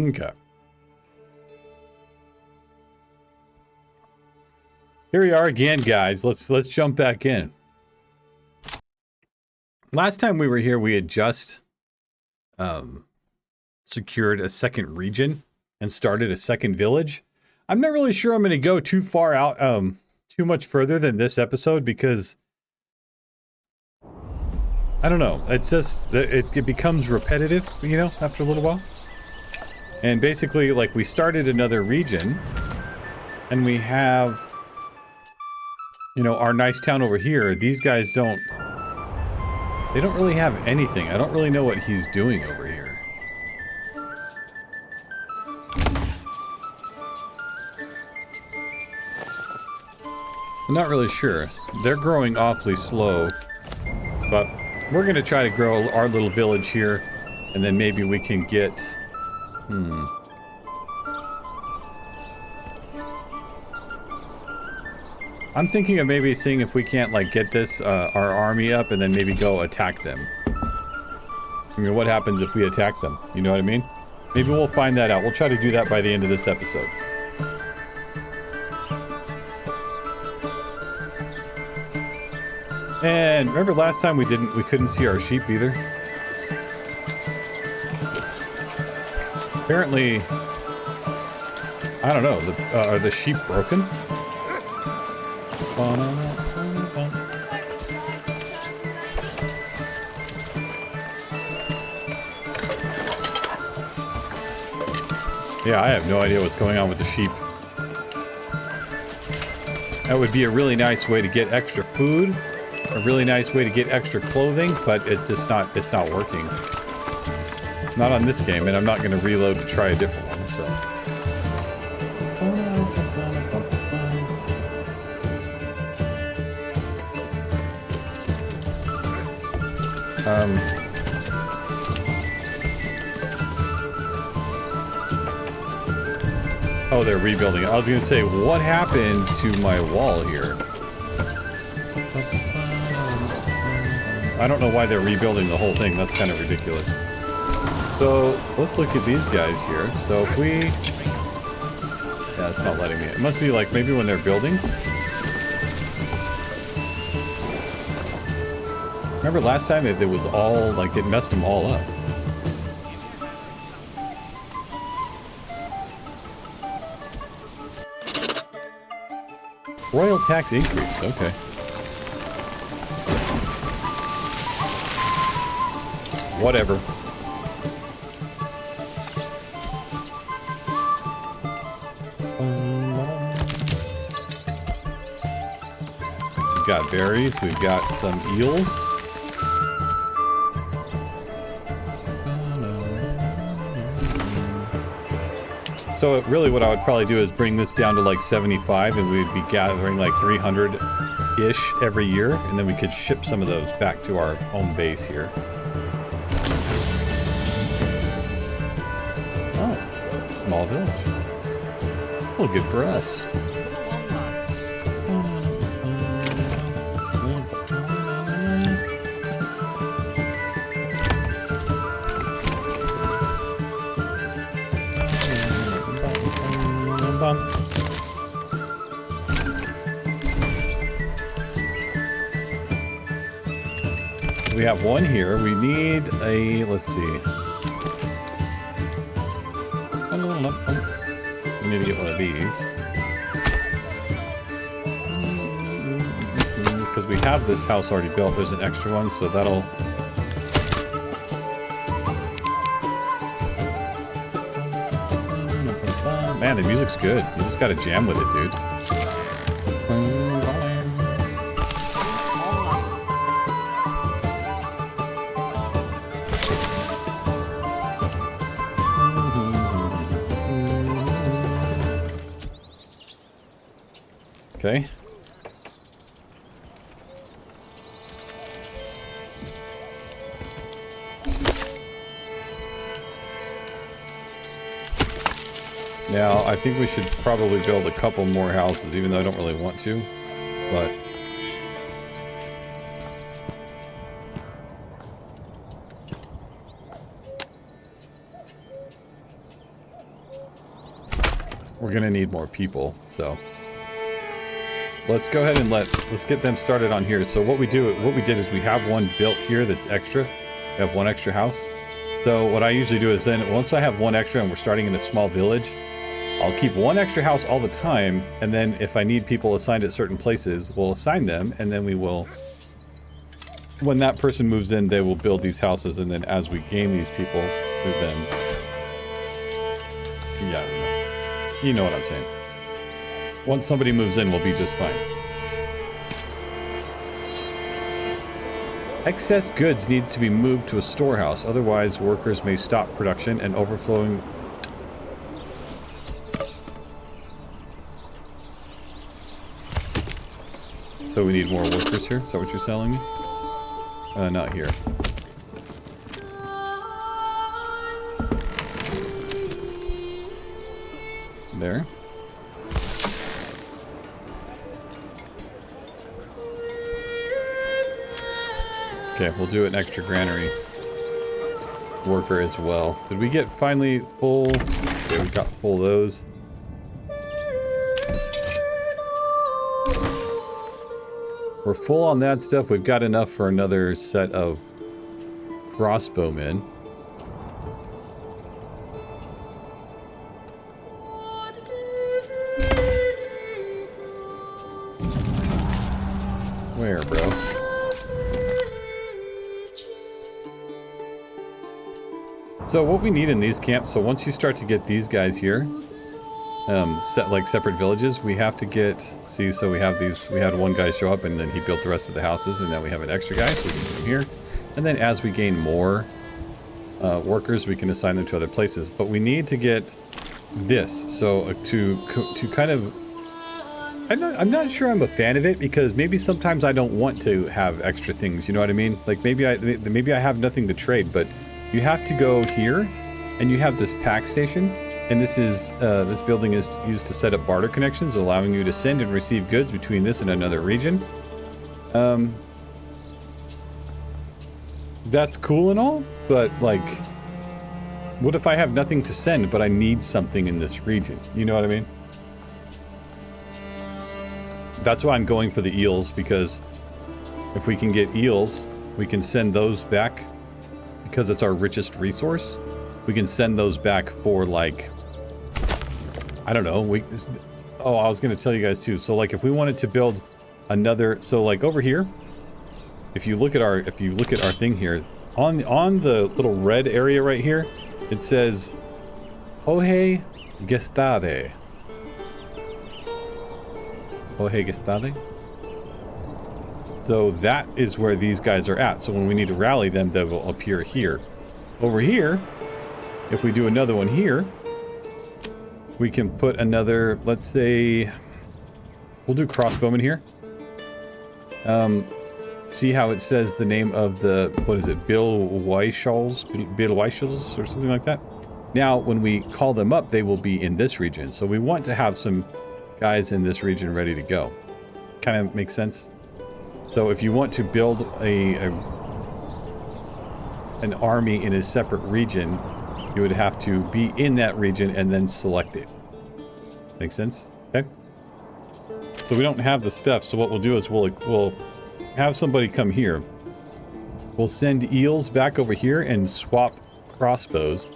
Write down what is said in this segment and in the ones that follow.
Okay. Here we are again, guys. Let's jump back in. Last time we were here, we had just secured a second region and started a second village. I'm not really sure I'm going to go too far out, too much further than this episode because I don't know. It's just it becomes repetitive, you know, after a little while. And basically, like, we started another region, and we have, you know, our nice town over here. These guys don't really have anything. I don't really know what he's doing over here. I'm not really sure. They're growing awfully slow, but we're going to try to grow our little village here, and then maybe we can get... I'm thinking of maybe seeing if we can't, like, get this, our army up and then maybe go attack them. I mean, what happens if we attack them? You know what I mean? Maybe we'll find that out. We'll try to do that by the end of this episode. And remember last time we couldn't see our sheep either? Apparently, I don't know, are the sheep broken? Yeah, I have no idea what's going on with the sheep. That would be a really nice way to get extra food, a really nice way to get extra clothing, but it's just not, it's not working. Not on this game, and I'm not going to reload to try a different one, so. Oh, they're rebuilding it. I was going to say, what happened to my wall here? I don't know why they're rebuilding the whole thing. That's kind of ridiculous. So, let's look at these guys here. So if we... Yeah, it's not letting me. It must be like maybe when they're building. Remember last time it was all, like, it messed them all up. Royal tax increased, okay. Whatever. We've got berries, we've got some eels. So really what I would probably do is bring this down to like 75 and we'd be gathering like 300-ish every year, and then we could ship some of those back to our home base here. Oh, small village. Well, good for us. We have one here. We need a, let's see. We need to get one of these. Because we have this house already built. There's an extra one, so that'll... Man, the music's good. You just gotta jam with it, dude. Okay. Now, I think we should probably build a couple more houses, even though I don't really want to, but... we're gonna need more people, so let's go ahead and let's get them started on here. So what we did is we have one built here that's extra. We have one extra house. So what I usually do is then once I have one extra and we're starting in a small village, I'll keep one extra house all the time, and then if I need people assigned at certain places, we'll assign them, and then we will, when that person moves in, they will build these houses, and then as we gain these people, we then, yeah, you know what I'm saying. Once somebody moves in, we'll be just fine. Excess goods needs to be moved to a storehouse, otherwise workers may stop production and overflowing. So we need more workers here? Is that what you're telling me? Not here. There. Okay, we'll do an extra granary worker as well. Did we get finally full? Okay, we got full of those. We're full on that stuff. We've got enough for another set of crossbowmen. Where, bro? So what we need in these camps, so once you start to get these guys here, set like separate villages, we have to get, see, so we have these, we had one guy show up and then he built the rest of the houses, and now we have an extra guy, so we can put him here. And then as we gain more workers, we can assign them to other places. But we need to get this, so to kind of, I'm not sure I'm a fan of it, because maybe sometimes I don't want to have extra things, you know what I mean? Like maybe I have nothing to trade, but you have to go here, and you have this pack station, and this is this building is used to set up barter connections, allowing you to send and receive goods between this and another region. That's cool and all, but like, what if I have nothing to send, but I need something in this region? You know what I mean? That's why I'm going for the eels, because if we can get eels, we can send those back. Because it's our richest resource, we can send those back for like, I don't know, oh, I was going to tell you guys too. So like if we wanted to build another, so like over here, if you look at our thing here, on the little red area right here, it says Hohe Gestade. Hohe Gestade? So that is where these guys are at. So when we need to rally them, they will appear here. Over here, if we do another one here, we can put another, let's say, we'll do crossbowmen here. See how it says the name of the, what is it, Bill Weichels or something like that? Now, when we call them up, they will be in this region. So we want to have some guys in this region ready to go. Kind of makes sense? So if you want to build an army in a separate region, you would have to be in that region and then select it. Make sense? Okay. So we don't have the stuff, so what we'll do is we'll have somebody come here. We'll send eels back over here and swap crossbows.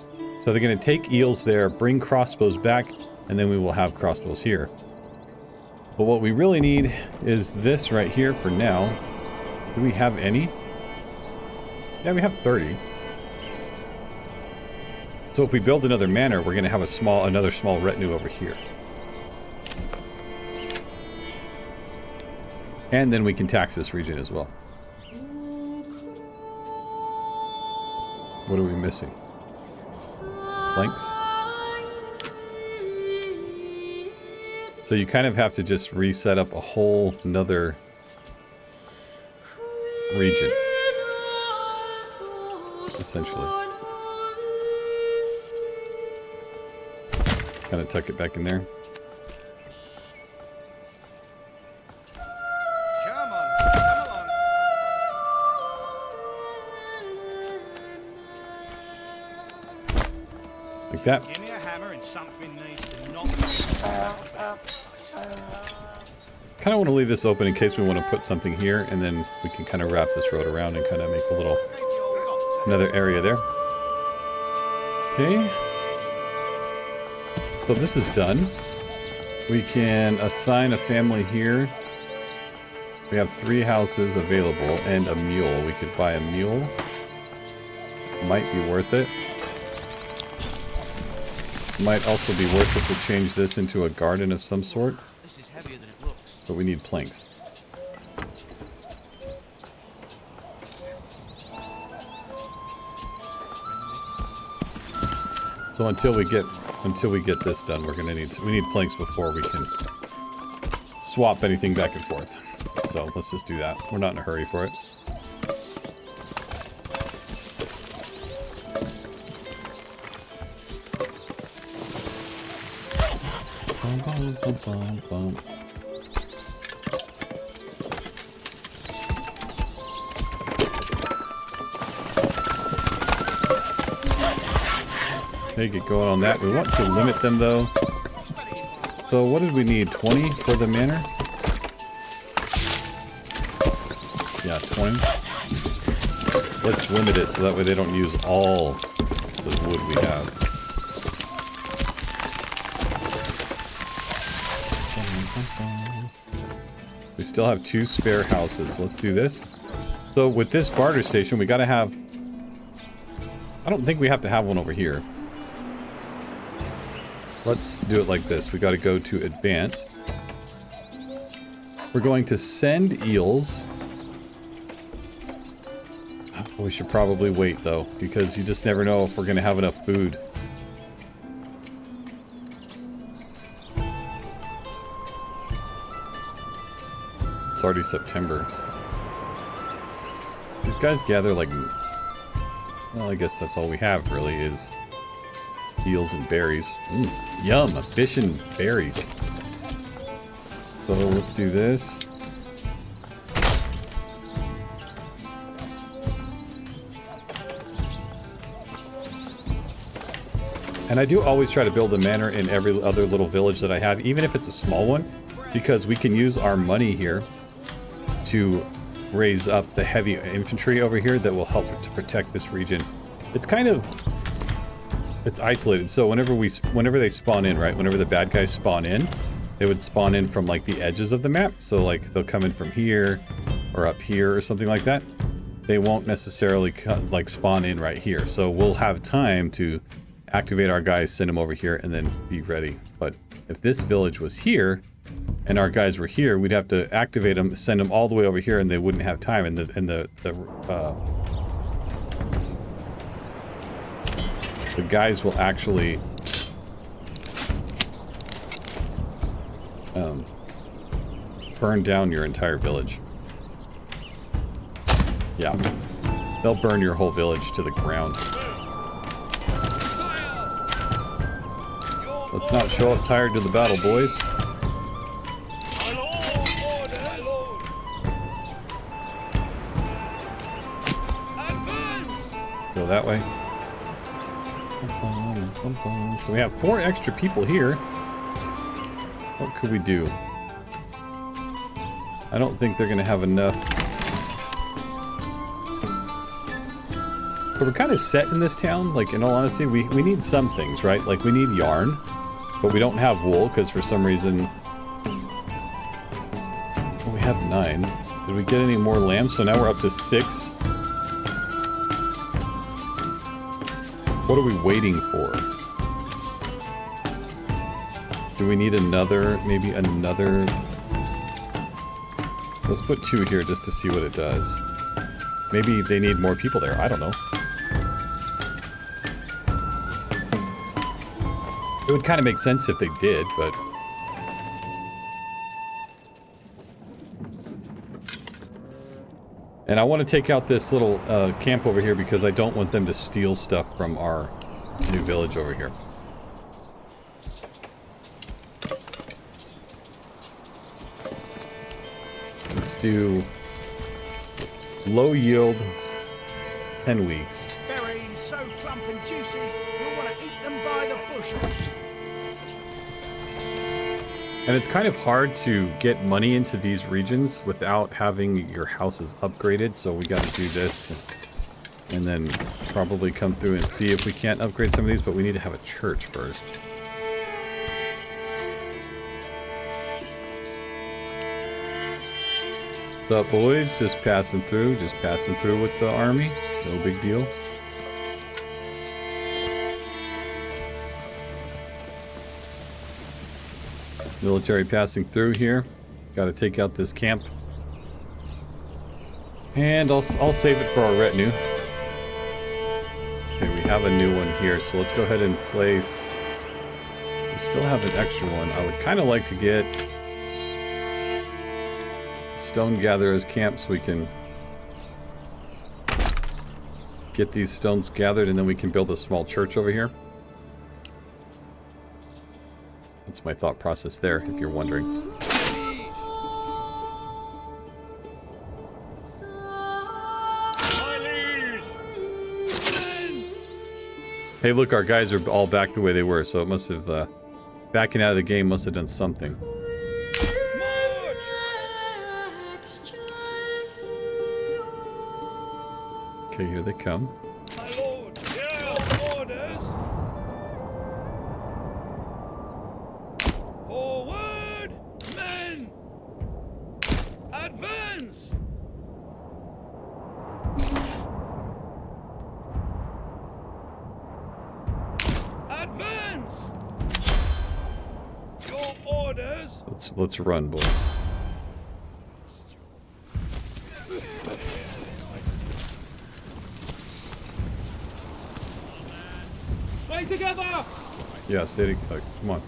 So they're going to take eels there, bring crossbows back, and then we will have crossbows here. But what we really need is this right here for now. Do we have any? Yeah, we have 30. So if we build another manor, we're going to have another small retinue over here. And then we can tax this region as well. What are we missing? Planks? So you kind of have to just reset up a whole nother region, essentially. Kind of tuck it back in there. Come along. Like that. Give me a hammer and something needs to knock me. Kind of want to leave this open in case we want to put something here, and then we can kind of wrap this road around and kind of make a little another area there. Okay. So this is done. We can assign a family here. We have 3 houses available and a mule. We could buy a mule. Might be worth it. Might also be worth it to change this into a garden of some sort. This is heavier than it looks. But we need planks. So until we get this done, we need planks before we can swap anything back and forth. So let's just do that. We're not in a hurry for it. Bum, bum, bum, bum. Okay, get going on that. We want to limit them though. So what did we need? 20 for the manor? Yeah, 20. Let's limit it so that way they don't use all the wood we have. We still have 2 spare houses. Let's do this. So with this barter station, we gotta have... I don't think we have to have one over here. Let's do it like this. We got to go to advanced. We're going to send eels. We should probably wait though, because you just never know if we're going to have enough food. It's already September. These guys gather like... Well, I guess that's all we have really is... eels and berries. Yum! Fish and berries. So let's do this. And I do always try to build a manor in every other little village that I have, even if it's a small one, because we can use our money here to raise up the heavy infantry over here that will help to protect this region. It's kind of... It's isolated, so whenever they spawn in, right? Whenever the bad guys spawn in, they would spawn in from like the edges of the map. So like they'll come in from here or up here or something like that. They won't necessarily like spawn in right here. So we'll have time to activate our guys, send them over here, and then be ready. But if this village was here and our guys were here, we'd have to activate them, send them all the way over here, and they wouldn't have time. And the guys will actually burn down your entire village. Yeah. They'll burn your whole village to the ground. Let's not show up tired to the battle, boys. Go that way. So we have 4 extra people here. What could we do? I don't think they're gonna have enough. But we're kind of set in this town. Like, in all honesty, we need some things, right? Like, we need yarn, but we don't have wool because for some reason... Well, we have 9. Did we get any more lambs? So now we're up to 6. What are we waiting for? Do we need another, maybe another... Let's put 2 here just to see what it does. Maybe they need more people there, I don't know. It would kind of make sense if they did, but... And I want to take out this little camp over here because I don't want them to steal stuff from our new village over here. Let's do low yield, 10 weeks. Berries so plump and juicy, you'll want to eat them by the bushel. And it's kind of hard to get money into these regions without having your houses upgraded, so we got to do this and then probably come through and see if we can't upgrade some of these, but we need to have a church first. What's up, boys? Just passing through with the army. No big deal. Military passing through here. Got to take out this camp. And I'll save it for our retinue. Okay, we have a new one here, so let's go ahead and place... We still have an extra one. I would kind of like to get Stone Gatherer's camp so we can get these stones gathered and then we can build a small church over here. That's my thought process there, if you're wondering. Hey, look, our guys are all back the way they were, so it must have, backing out of the game must have done something. Okay, here they come. My lord, your orders. Forward, men. Advance. Advance. Your orders. Let's run, boys. Stay together. Yeah, stay together. Come on.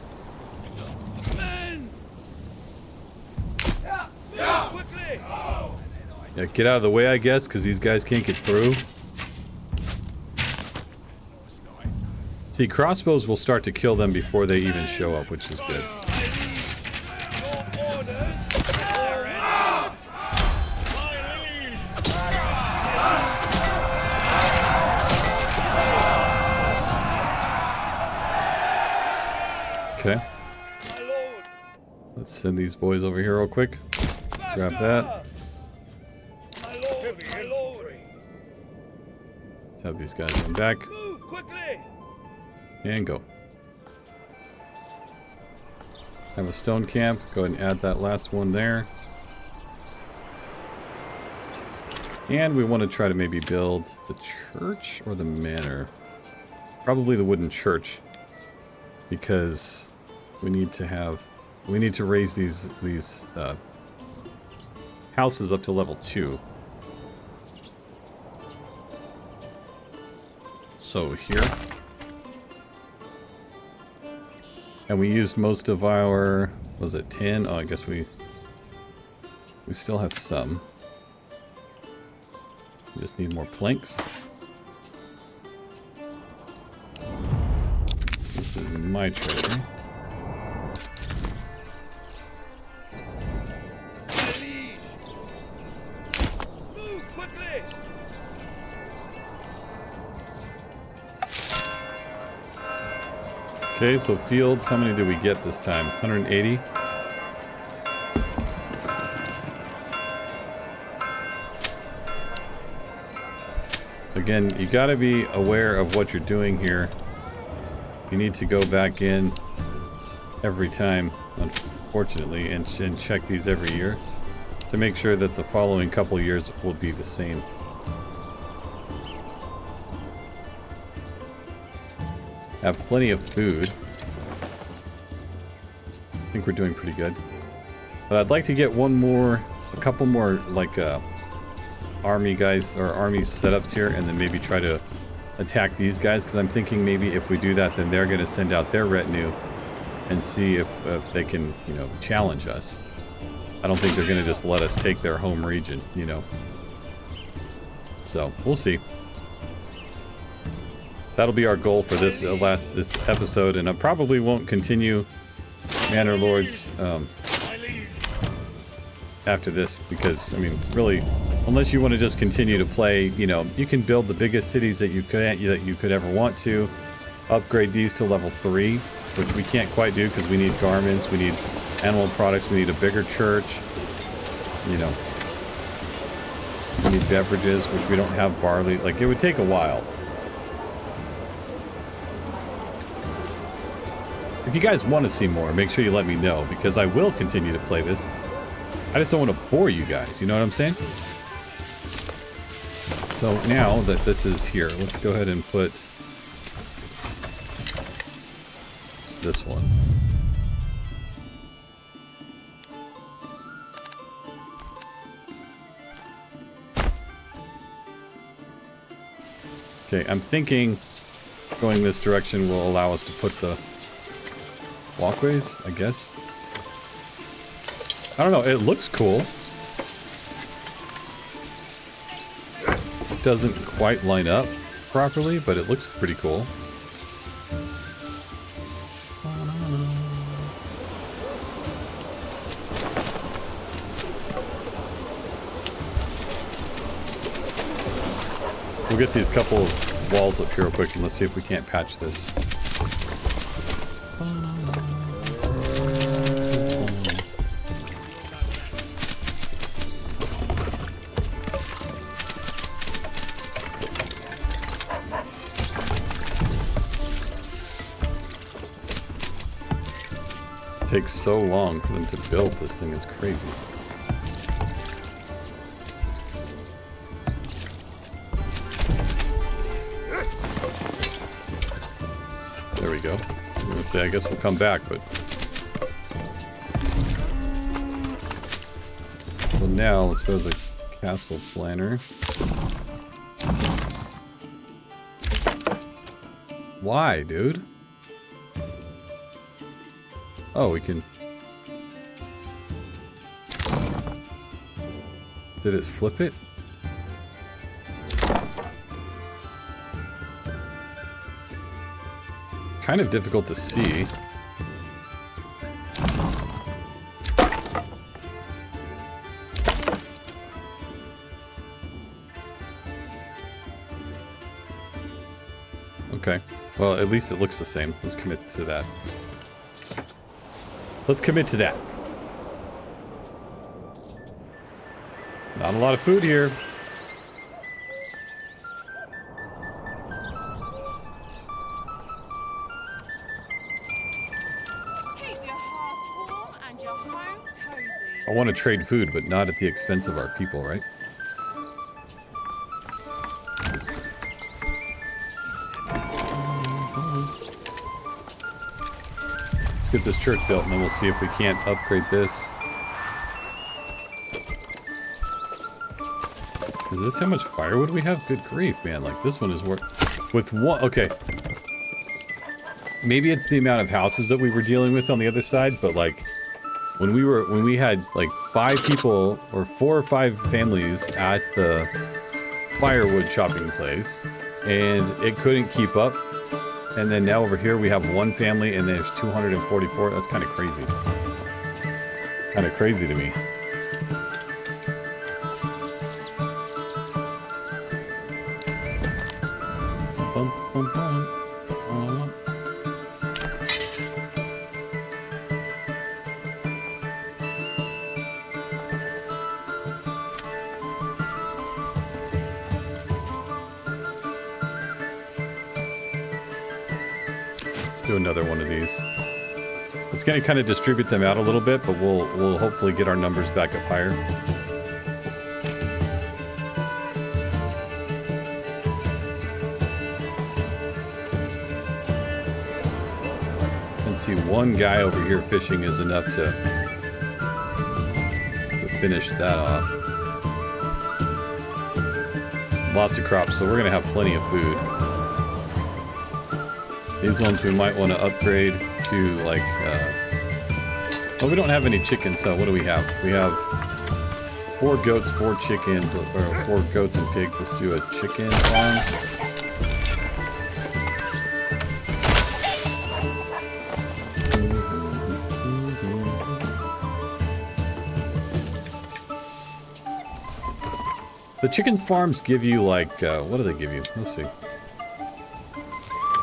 Men. Yeah. Quickly. Yeah, get out of the way, I guess, because these guys can't get through. See, crossbows will start to kill them before they even show up, which is good. Your orders. Okay. My lord. Let's send these boys over here real quick. Grab that. My lord. My lord. Let's have these guys come back. Move quickly. And go. Have a stone camp. Go ahead and add that last one there. And we want to try to maybe build the church or the manor. Probably the wooden church. Because we need to raise these houses up to level 2. So here. And we used most of our, was it 10? Oh, I guess we still have some. We just need more planks. This is my treasure. Move quickly. Okay, so fields, how many do we get this time? 180? Again, you gotta be aware of what you're doing here. You need to go back in every time, unfortunately, and check these every year to make sure that the following couple years will be the same. Have plenty of food. I think we're doing pretty good. But I'd like to get a couple more, like, army guys, or army setups here, and then maybe try to attack these guys, because I'm thinking maybe if we do that, then they're going to send out their retinue and see if they can, you know, challenge us. I don't think they're going to just let us take their home region, you know. So, we'll see. That'll be our goal for this episode, and I probably won't continue Manor Lords after this, because, I mean, really, unless you want to just continue to play, you know, you can build the biggest cities that you could ever want to, upgrade these to level 3, which we can't quite do because we need garments, we need Animal products, we need a bigger church. You know, we need beverages, which we don't have barley. Like, it would take a while. If you guys want to see more, make sure you let me know, because I will continue to play this. I just don't want to bore you guys, you know what I'm saying? So now that this is here, let's go ahead and put this one. Okay, I'm thinking going this direction will allow us to put the walkways, I guess. I don't know, it looks cool. It doesn't quite line up properly, but it looks pretty cool. We'll get these couple of walls up here real quick and let's see if we can't patch this. It takes so long for them to build this thing, it's crazy. There we go. I'm gonna say I guess we'll come back, but so now let's go to the castle planner. Why, dude? Oh, we can... Did it flip it? Kind of difficult to see. Okay. Well, at least it looks the same. Let's commit to that. Let's commit to that. Not a lot of food here. Keep your hearth warm and your home cozy. I want to trade food, but not at the expense of our people, right? Let's get this church built and then we'll see if we can't upgrade this. Is this how much firewood we have? Good grief, man. Like, this one is worth... With one... Okay. Maybe it's the amount of houses that we were dealing with on the other side, but, like, when we had, like, 5 people, or 4 or 5 families at the firewood chopping place, and it couldn't keep up, and then now over here we have 1 family, and there's 244. That's kind of crazy. Kind of crazy to me. Bum, bum, bum. Let's do another one of these. It's going to kind of distribute them out a little bit, but we'll hopefully get our numbers back up higher. See, 1 guy over here fishing is enough to finish that off. Lots of crops, so we're gonna have plenty of food. These ones we might want to upgrade to, like, well, we don't have any chickens, so what do we have? We have 4 goats, 4 chickens, or 4 goats and pigs. Let's do a chicken farm. The chicken farms give you, like, what do they give you? Let's see.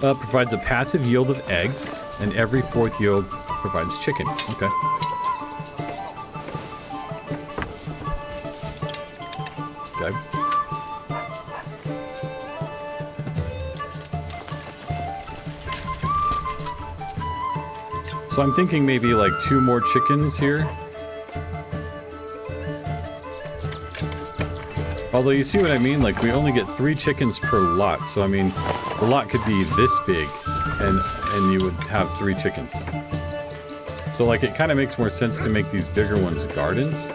Provides a passive yield of eggs, and every 4th yield provides chicken. Okay. subscribe. So I'm thinking maybe like 2 more chickens here. Although you see what I mean, like we only get 3 chickens per lot. So I mean, the lot could be this big and you would have 3 chickens. So like it kind of makes more sense to make these bigger ones gardens.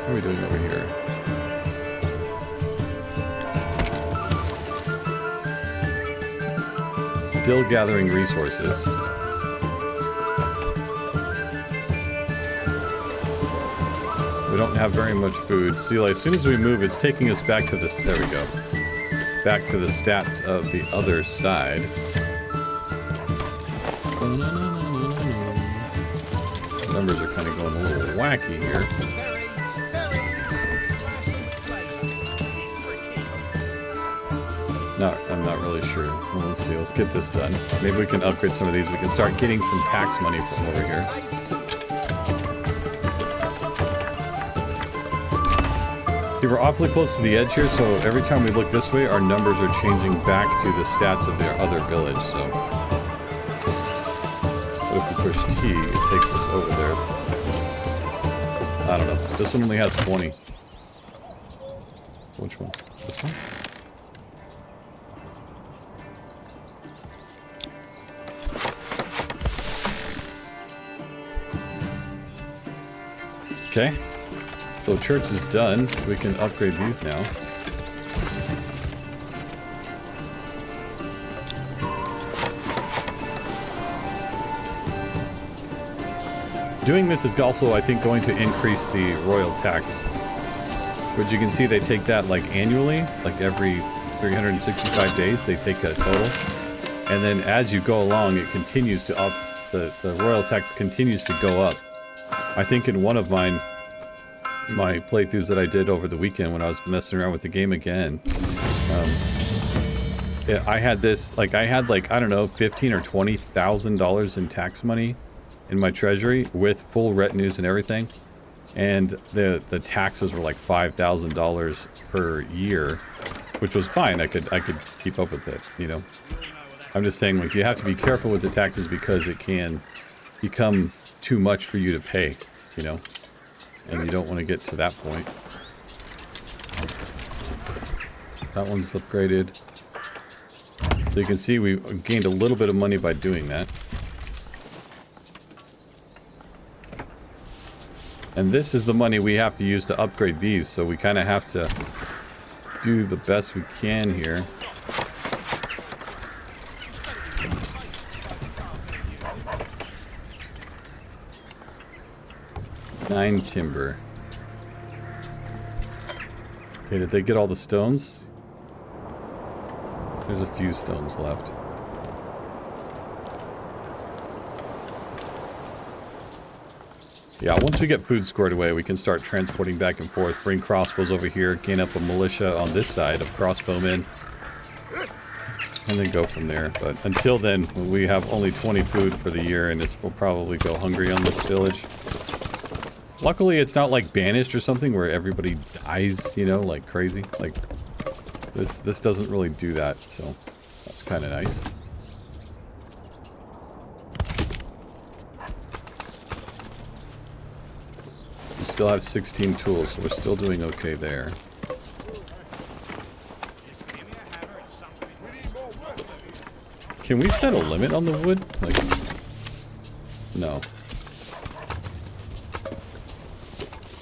What are we doing over here? Still gathering resources. We don't have very much food. See, like, as soon as we move, it's taking us back to this. There we go. Back to the stats of the other side. Numbers are kind of going a little wacky here. No, I'm not really sure. Well, let's see. Let's get this done. Maybe we can upgrade some of these. We can start getting some tax money from over here. See, we're awfully close to the edge here, so every time we look this way, our numbers are changing back to the stats of their other village, so... But if we push T, it takes us over there. I don't know. This one only has 20. Which one? This one? Okay, so church is done, so we can upgrade these now. Doing this is also, I think, going to increase the royal tax. Which you can see they take that like annually, like every 365 days they take a total. And then as you go along, it continues to up, the royal tax continues to go up. I think in one of my playthroughs that I did over the weekend when I was messing around with the game again, I had this, like, I don't know, $15,000 or $20,000 in tax money in my treasury with full retinues and everything, and the taxes were like $5,000 per year, which was fine. I could keep up with it, you know. I'm just saying, like, you have to be careful with the taxes because it can become too much for you to pay, you know, and you don't want to get to that point. That one's upgraded. So you can see we gained a little bit of money by doing that. And this is the money we have to use to upgrade these, so we kind of have to do the best we can here. Nine timber. Okay, did they get all the stones? There's a few stones left. Yeah, once we get food squared away, we can start transporting back and forth, bring crossbows over here, gain up a militia on this side of crossbowmen, and then go from there. But until then, we have only 20 food for the year, and we'll probably go hungry on this village. Luckily, it's not like banished or something where everybody dies, you know, like crazy. Like, this doesn't really do that, so that's kind of nice. We still have 16 tools, so we're still doing okay there. Can we set a limit on the wood? Like, no.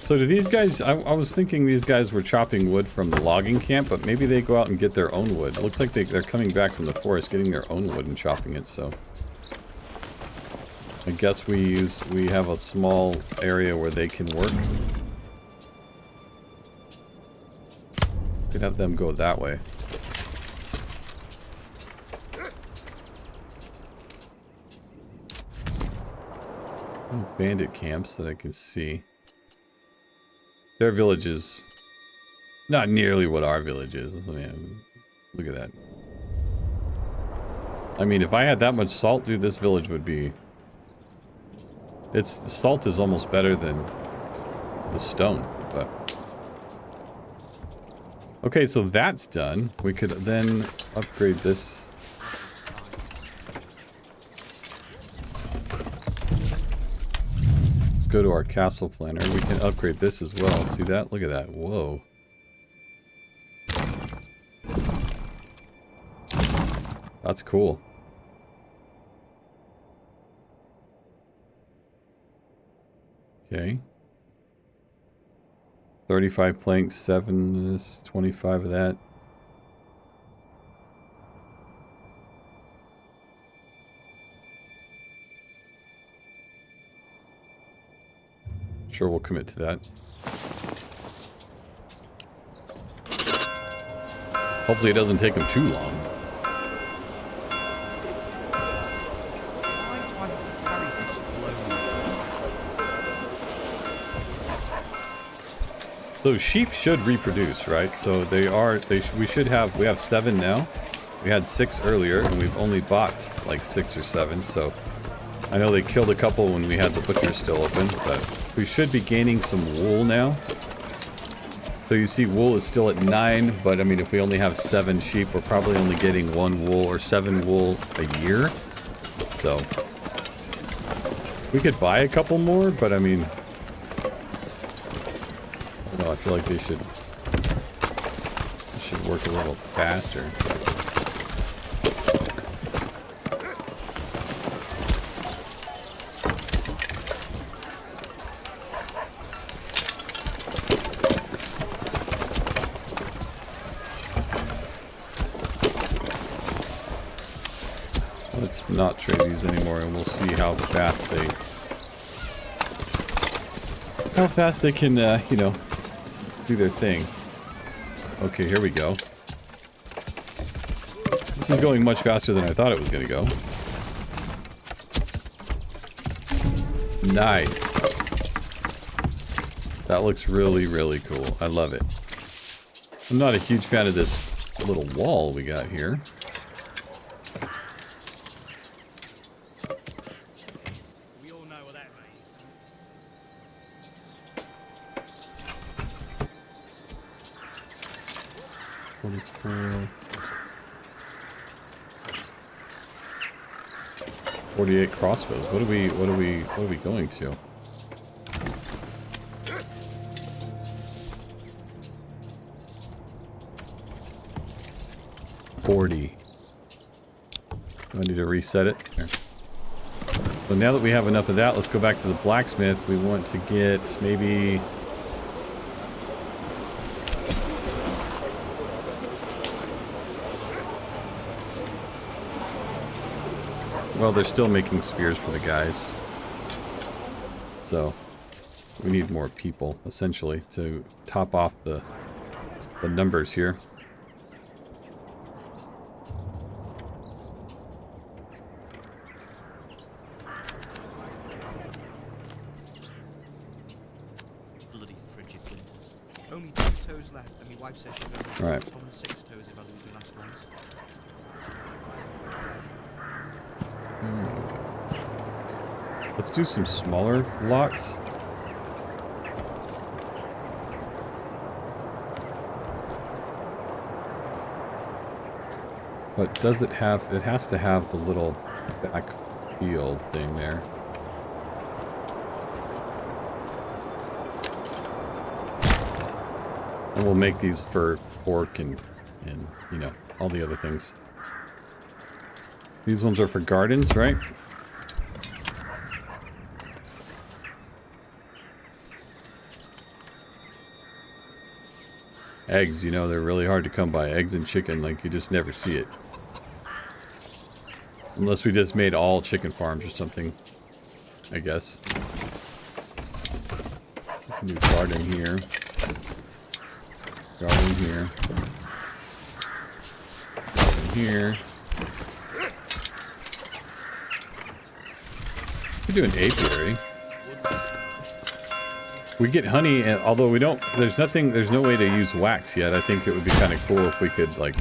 So do these guys, I was thinking these guys were chopping wood from the logging camp, but maybe they go out and get their own wood. It looks like they're coming back from the forest, getting their own wood and chopping it, so. I guess we have a small area where they can work. Could have them go that way. Oh, bandit camps that I can see. Their village is not nearly what our village is. Man, look at that. I mean, if I had that much salt, dude, this village would be The salt is almost better than the stone, but... Okay, so that's done. We could then upgrade this. Let's go to our castle planner. We can upgrade this as well. See that? Look at that. Whoa. That's cool. Okay. 35 planks, 7 this, 25 of that. Sure, we'll commit to that. Hopefully it doesn't take them too long. Those sheep should reproduce, right? So we have 7 now. We had 6 earlier, and we've only bought like 6 or 7, so I know they killed a couple when we had the butcher still open, but we should be gaining some wool now. So you see wool is still at 9, but I mean if we only have 7 sheep, we're probably only getting 1 wool or 7 wool a year. So we could buy a couple more, but I mean, I feel like they should work a little faster. Let's not trade these anymore, and we'll see how fast they can, you know, do their thing. Okay, here we go. This is going much faster than I thought it was going to go. Nice. That looks really, really cool. I love it. I'm not a huge fan of this little wall we got here. We all know what that means. 44. 48 crossbows. What are we going to? $40. Do I need to reset it? There. So now that we have enough of that, let's go back to the blacksmith. We want to get maybe... Well, they're still making spears for the guys. So, we need more people, essentially, to top off the numbers here. Bloody frigid winters. Only 2 toes left, and my wife says she'll go Right. on 6 toes if I lose the last ones. Let's do some smaller lots. But does it have... It has to have the little back field thing there. And we'll make these for pork and you know, all the other things. These ones are for gardens, right? Eggs, you know, they're really hard to come by. Eggs and chicken, like, you just never see it. Unless we just made all chicken farms or something, I guess. We can do garden here. Garden here. Garden here. We do an apiary. We get honey, and although we don't, there's no way to use wax yet. I think it would be kind of cool if we could, like,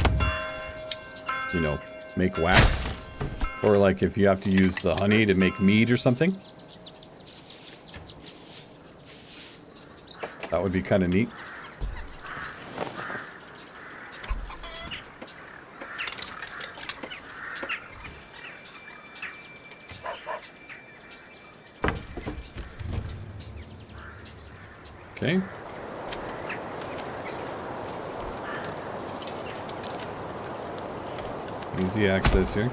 you know, make wax. Or, like, if you have to use the honey to make mead or something. That would be kind of neat. Okay. Easy access here.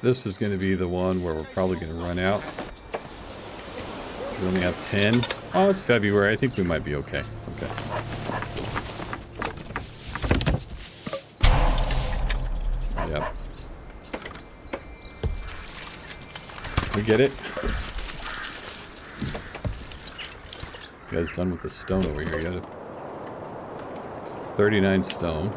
This is going to be the one where we're probably going to run out. We only have 10. Oh, it's February. I think we might be okay. Okay. Yep. We get it. You guys done with the stone over here yet? 39 stone.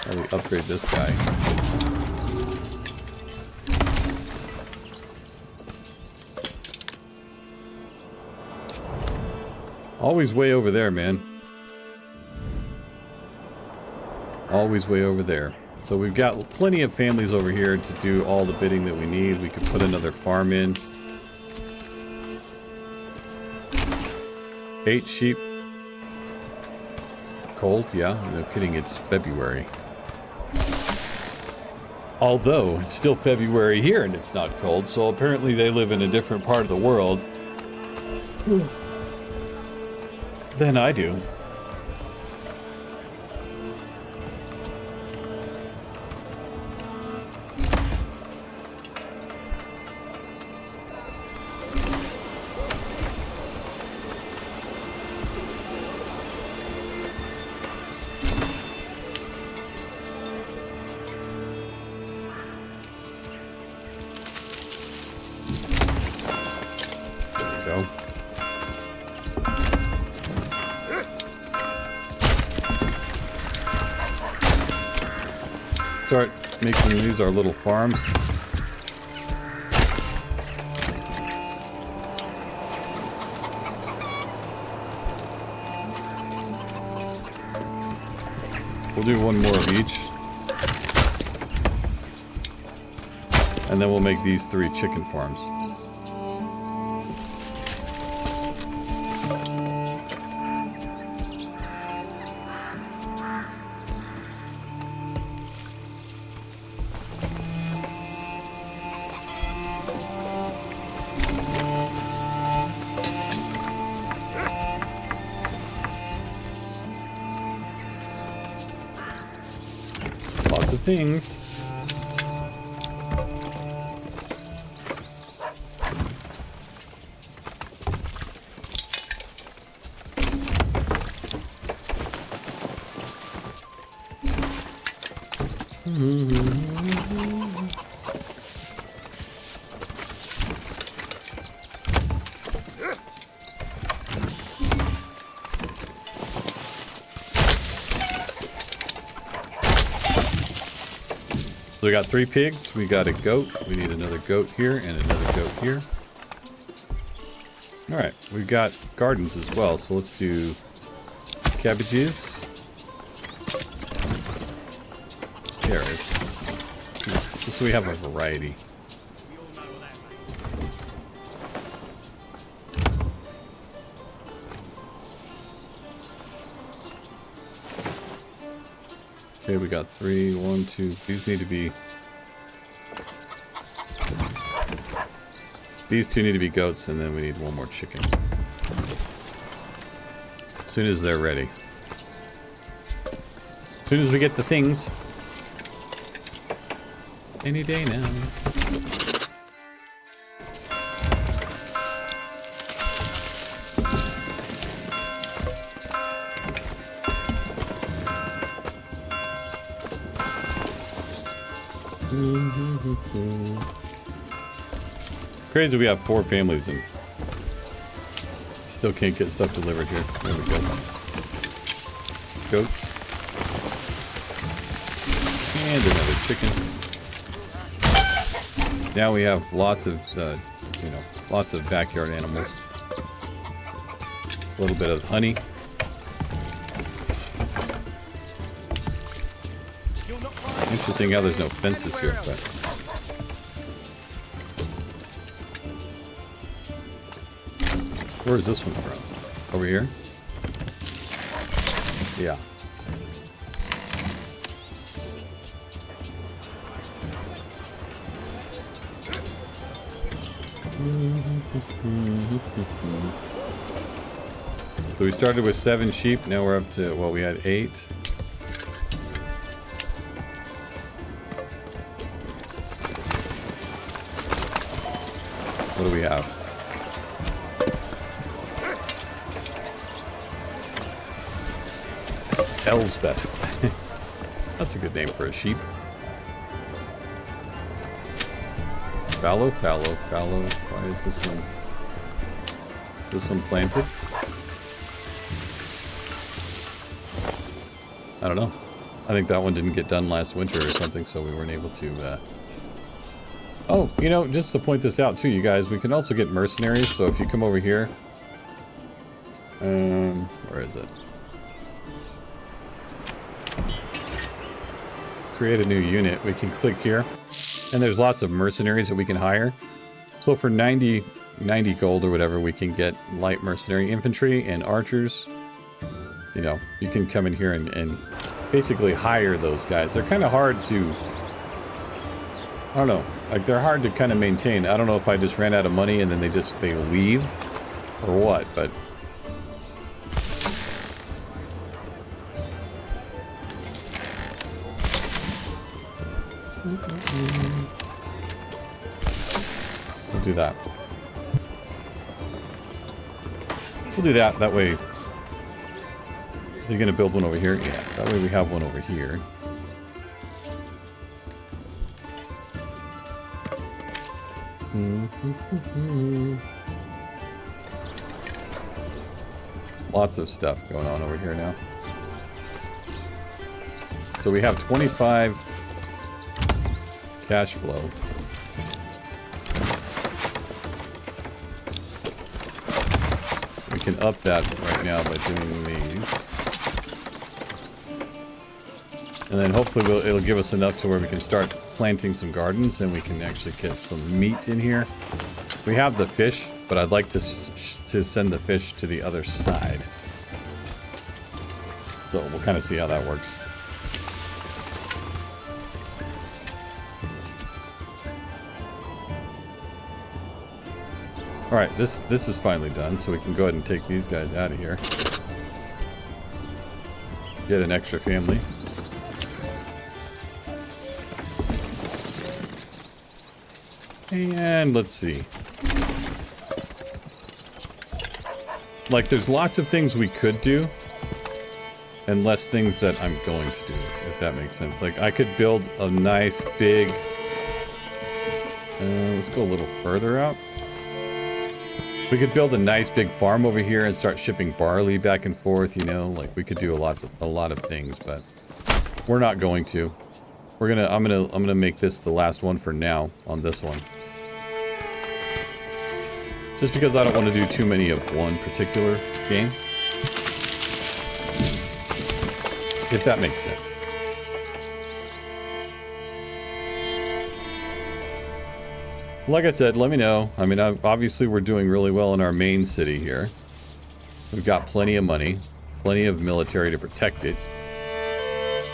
How do we upgrade this guy? Always way over there, man. Always way over there. So we've got plenty of families over here to do all the bidding that we need. We could put another farm in. 8 sheep. Cold, yeah. No kidding, it's February. Although, it's still February here and it's not cold, so apparently they live in a different part of the world than I do. Start making these our little farms. We'll do one more of each. And then we'll make these 3 chicken farms. Lots of things. So we got 3 pigs, we got a goat, we need another goat here and another goat here. Alright, we've got gardens as well, so let's do cabbages, carrots, just so we have a variety. Okay, we got 3, 1, 2. These need to be... These 2 need to be goats, and then we need 1 more chicken. As soon as they're ready. As soon as we get the things. Any day now. Crazy we have 4 families and still can't get stuff delivered here. There we go. Goats. And another chicken. Now we have lots of, lots of backyard animals. A little bit of honey. You'll not find Interesting how there's no fences here, but where is this one from? Over here? Yeah. So we started with 7 sheep, now we're up to, well, we had 8. What do we have? Elsbeth. That's a good name for a sheep. Fallow, fallow, fallow. Why is this one planted? I don't know. I think that one didn't get done last winter or something, so we weren't able to, Oh, you know, just to point this out too, you guys, we can also get mercenaries, so if you come over here... where is it? Create a new unit. We can click here, and there's lots of mercenaries that we can hire. So for 90 gold or whatever, we can get light mercenary infantry and archers. You know, you can come in here and basically hire those guys. They're kind of hard to... I don't know. Like, they're hard to kind of maintain. I don't know if I just ran out of money and then they leave or what, but... We'll do that. We'll do that. That way... You're gonna build one over here? Yeah. That way we have one over here. Lots of stuff going on over here now. So we have 25 cash flow. We can up that right now by doing these. And then hopefully it'll give us enough to where we can start planting some gardens and we can actually get some meat in here. We have the fish, but I'd like to send the fish to the other side. So we'll kind of see how that works. Alright, this is finally done, so we can go ahead and take these guys out of here. Get an extra family. And let's see. Like, there's lots of things we could do, and less things that I'm going to do, if that makes sense. Like, I could build a nice big... let's go a little further out. We could build a nice big farm over here and start shipping barley back and forth, you know? Like, we could do a lot of things, but we're not going to. I'm gonna make this the last one for now on this one. Just because I don't want to do too many of one particular game. If that makes sense. Like I said, let me know. I mean, obviously we're doing really well in our main city here. We've got plenty of money, plenty of military to protect it,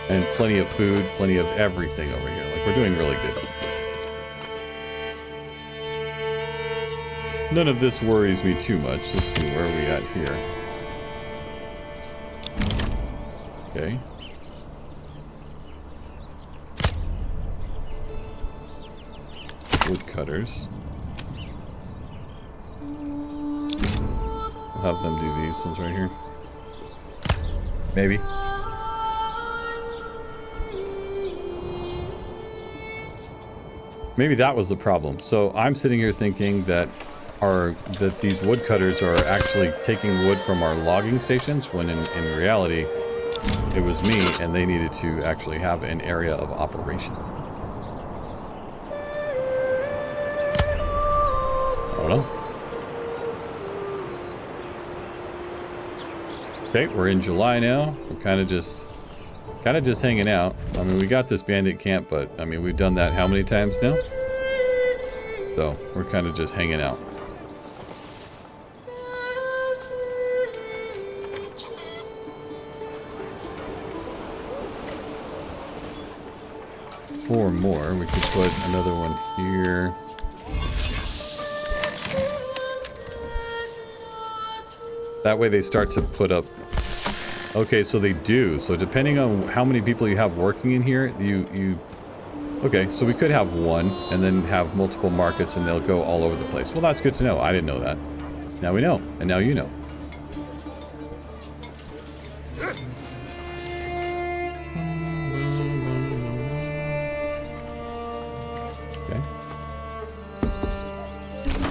and plenty of food, plenty of everything over here. Like, we're doing really good. None of this worries me too much. Let's see, where are we at here? Okay. Woodcutters. We'll have them do these ones right here. Maybe. Maybe that was the problem. So I'm sitting here thinking that these woodcutters are actually taking wood from our logging stations, when in reality it was me and they needed to actually have an area of operation. I don't know. Okay, we're in July now. We're kind of just hanging out. I mean, we got this bandit camp, but I mean, we've done that how many times now? So we're kind of just hanging out. Four more. We could put another one here. That way they start to put up. Okay, so they do. So depending on how many people you have working in here, you okay, so we could have one and then have multiple markets and they'll go all over the place. Well, that's good to know. I didn't know that. Now we know, and now you know. Okay.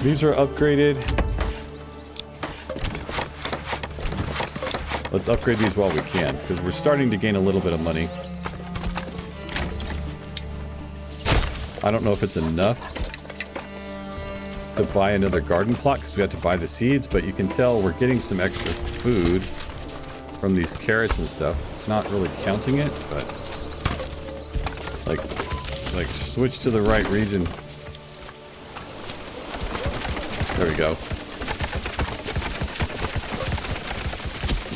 These are upgraded. Let's upgrade these while we can, because we're starting to gain a little bit of money. I don't know if it's enough to buy another garden plot, because we have to buy the seeds, but you can tell we're getting some extra food from these carrots and stuff. It's not really counting it, but like switch to the right region. There we go.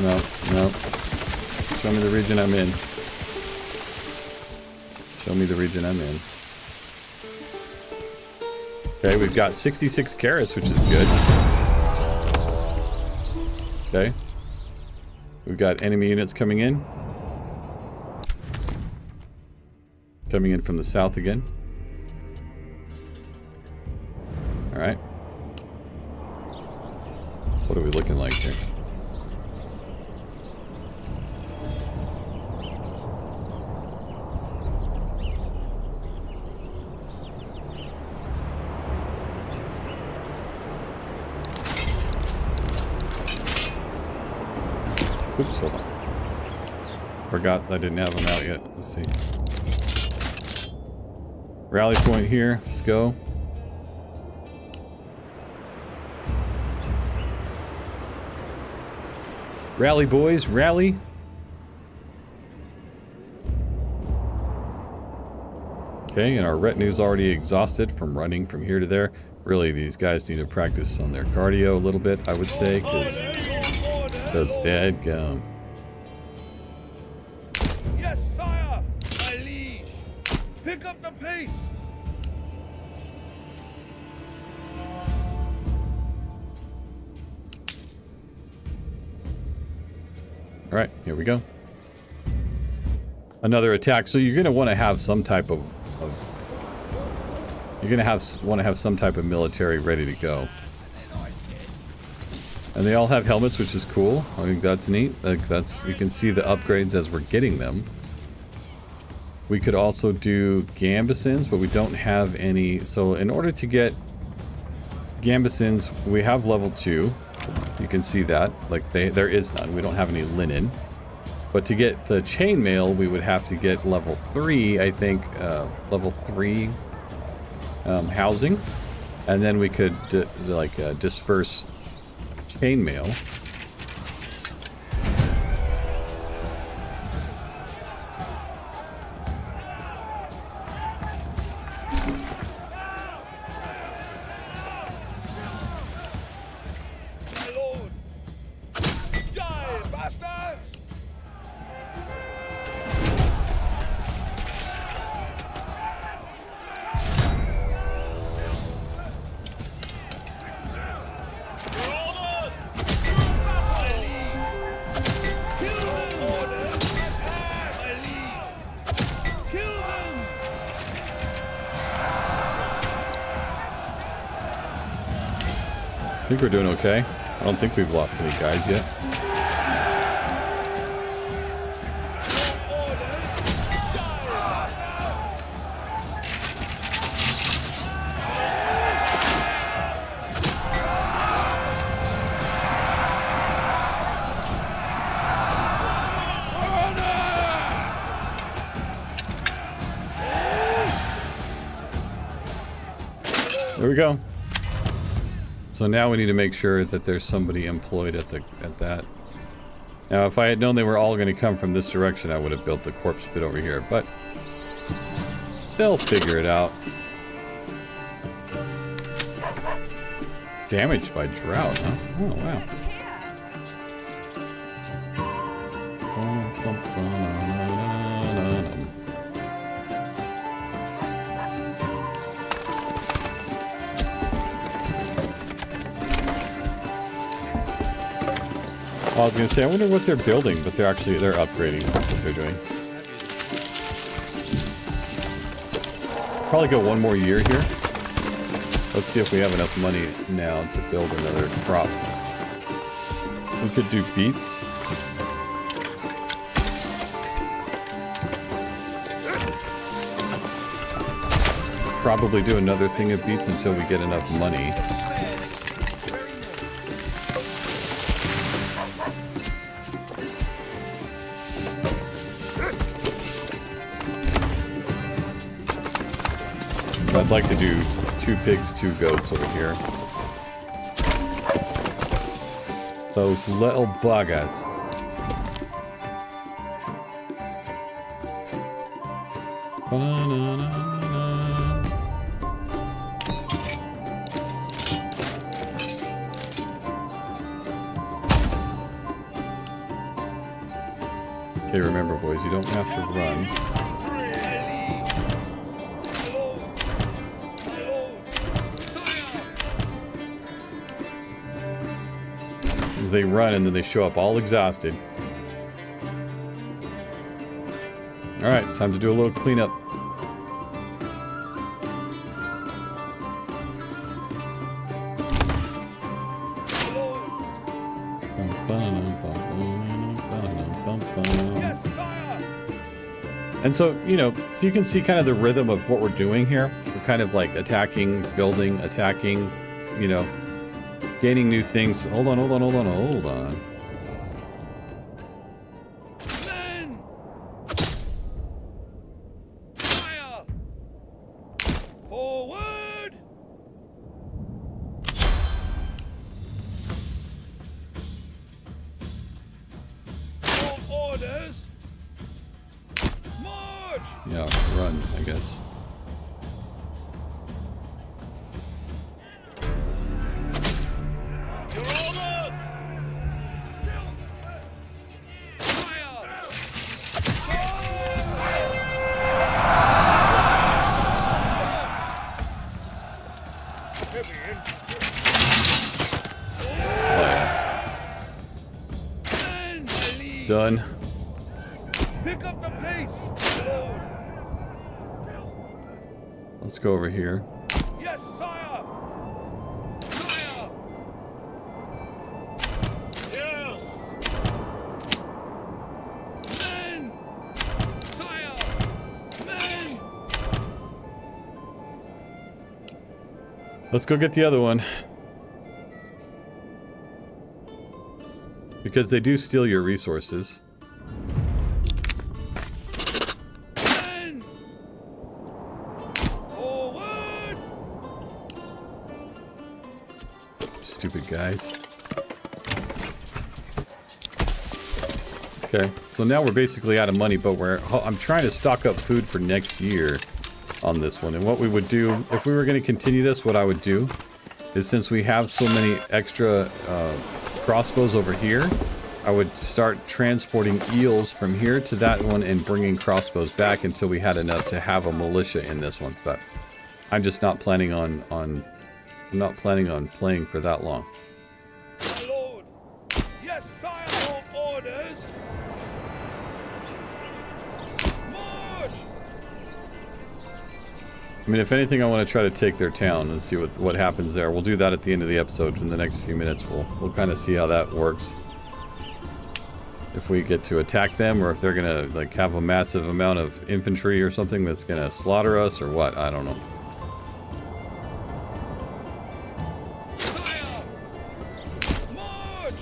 No, no. Show me the region I'm in. Show me the region I'm in. Okay, we've got 66 carrots, which is good. Okay. We've got enemy units coming in. Coming in from the south again. Alright. What are we looking like here? Oops, hold on. Forgot I didn't have them out yet. Let's see. Rally point here. Let's go. Rally, boys. Rally. Okay, and our retinue's already exhausted from running from here to there. Really, these guys need to practice on their cardio a little bit, I would say, because dadgum. Yes, sire, my liege. Pick up the pace. All right, here we go. Another attack. So you're going to want to have some type of you're going to want to have some type of military ready to go. And they all have helmets, which is cool. I think that's neat. Like you can see the upgrades as we're getting them. We could also do gambesons, but we don't have any. So in order to get gambesons, we have level 2. You can see that. Like there is none. We don't have any linen. But to get the chainmail, we would have to get level 3, I think. Level 3 housing. And then we could disperse chainmail. My lord. Die, bastards! I think we're doing okay. I don't think we've lost any guys yet. There we go. So now we need to make sure that there's somebody employed at that Now, if I had known they were all going to come from this direction, I would have built the corpse pit over here, but they'll figure it out. Damaged by drought, huh? Oh, wow. Well, I was going to say, I wonder what they're building, but they're upgrading. That's what they're doing. Probably go one more year here. Let's see if we have enough money now to build another crop. We could do beets. Probably do another thing of beets until we get enough money. I'd like to do 2 pigs, 2 goats over here. Those little buggers. Okay, remember boys, you don't have to run. They run and then they show up all exhausted. Alright, time to do a little cleanup. And so, you know, you can see kind of the rhythm of what we're doing here. We're kind of like attacking, building, attacking, you know, gaining new things. Hold on. Men! Fire! Forward! All orders! March! Yeah, run, I guess. Done. Pick up the pace! Let's go over here. Yes, sire! Sire! Yes! Men! Sire! Men! Let's go get the other one. Because they do steal your resources. Men! Forward! Stupid guys. Okay, so now we're basically out of money, but I'm trying to stock up food for next year on this one. And what we would do, if we were going to continue this, what I would do is, since we have so many extra crossbows over here, I would start transporting eels from here to that one and bringing crossbows back until we had enough to have a militia in this one. But I'm just not planning on playing for that long. My lord! Yes, sire! All orders! March! I mean, if anything, I want to try to take their town and see what happens there. We'll do that at the end of the episode. In the next few minutes, we'll kind of see how that works. If we get to attack them, or if they're gonna like have a massive amount of infantry or something that's gonna slaughter us, or what, I don't know. Sire! March!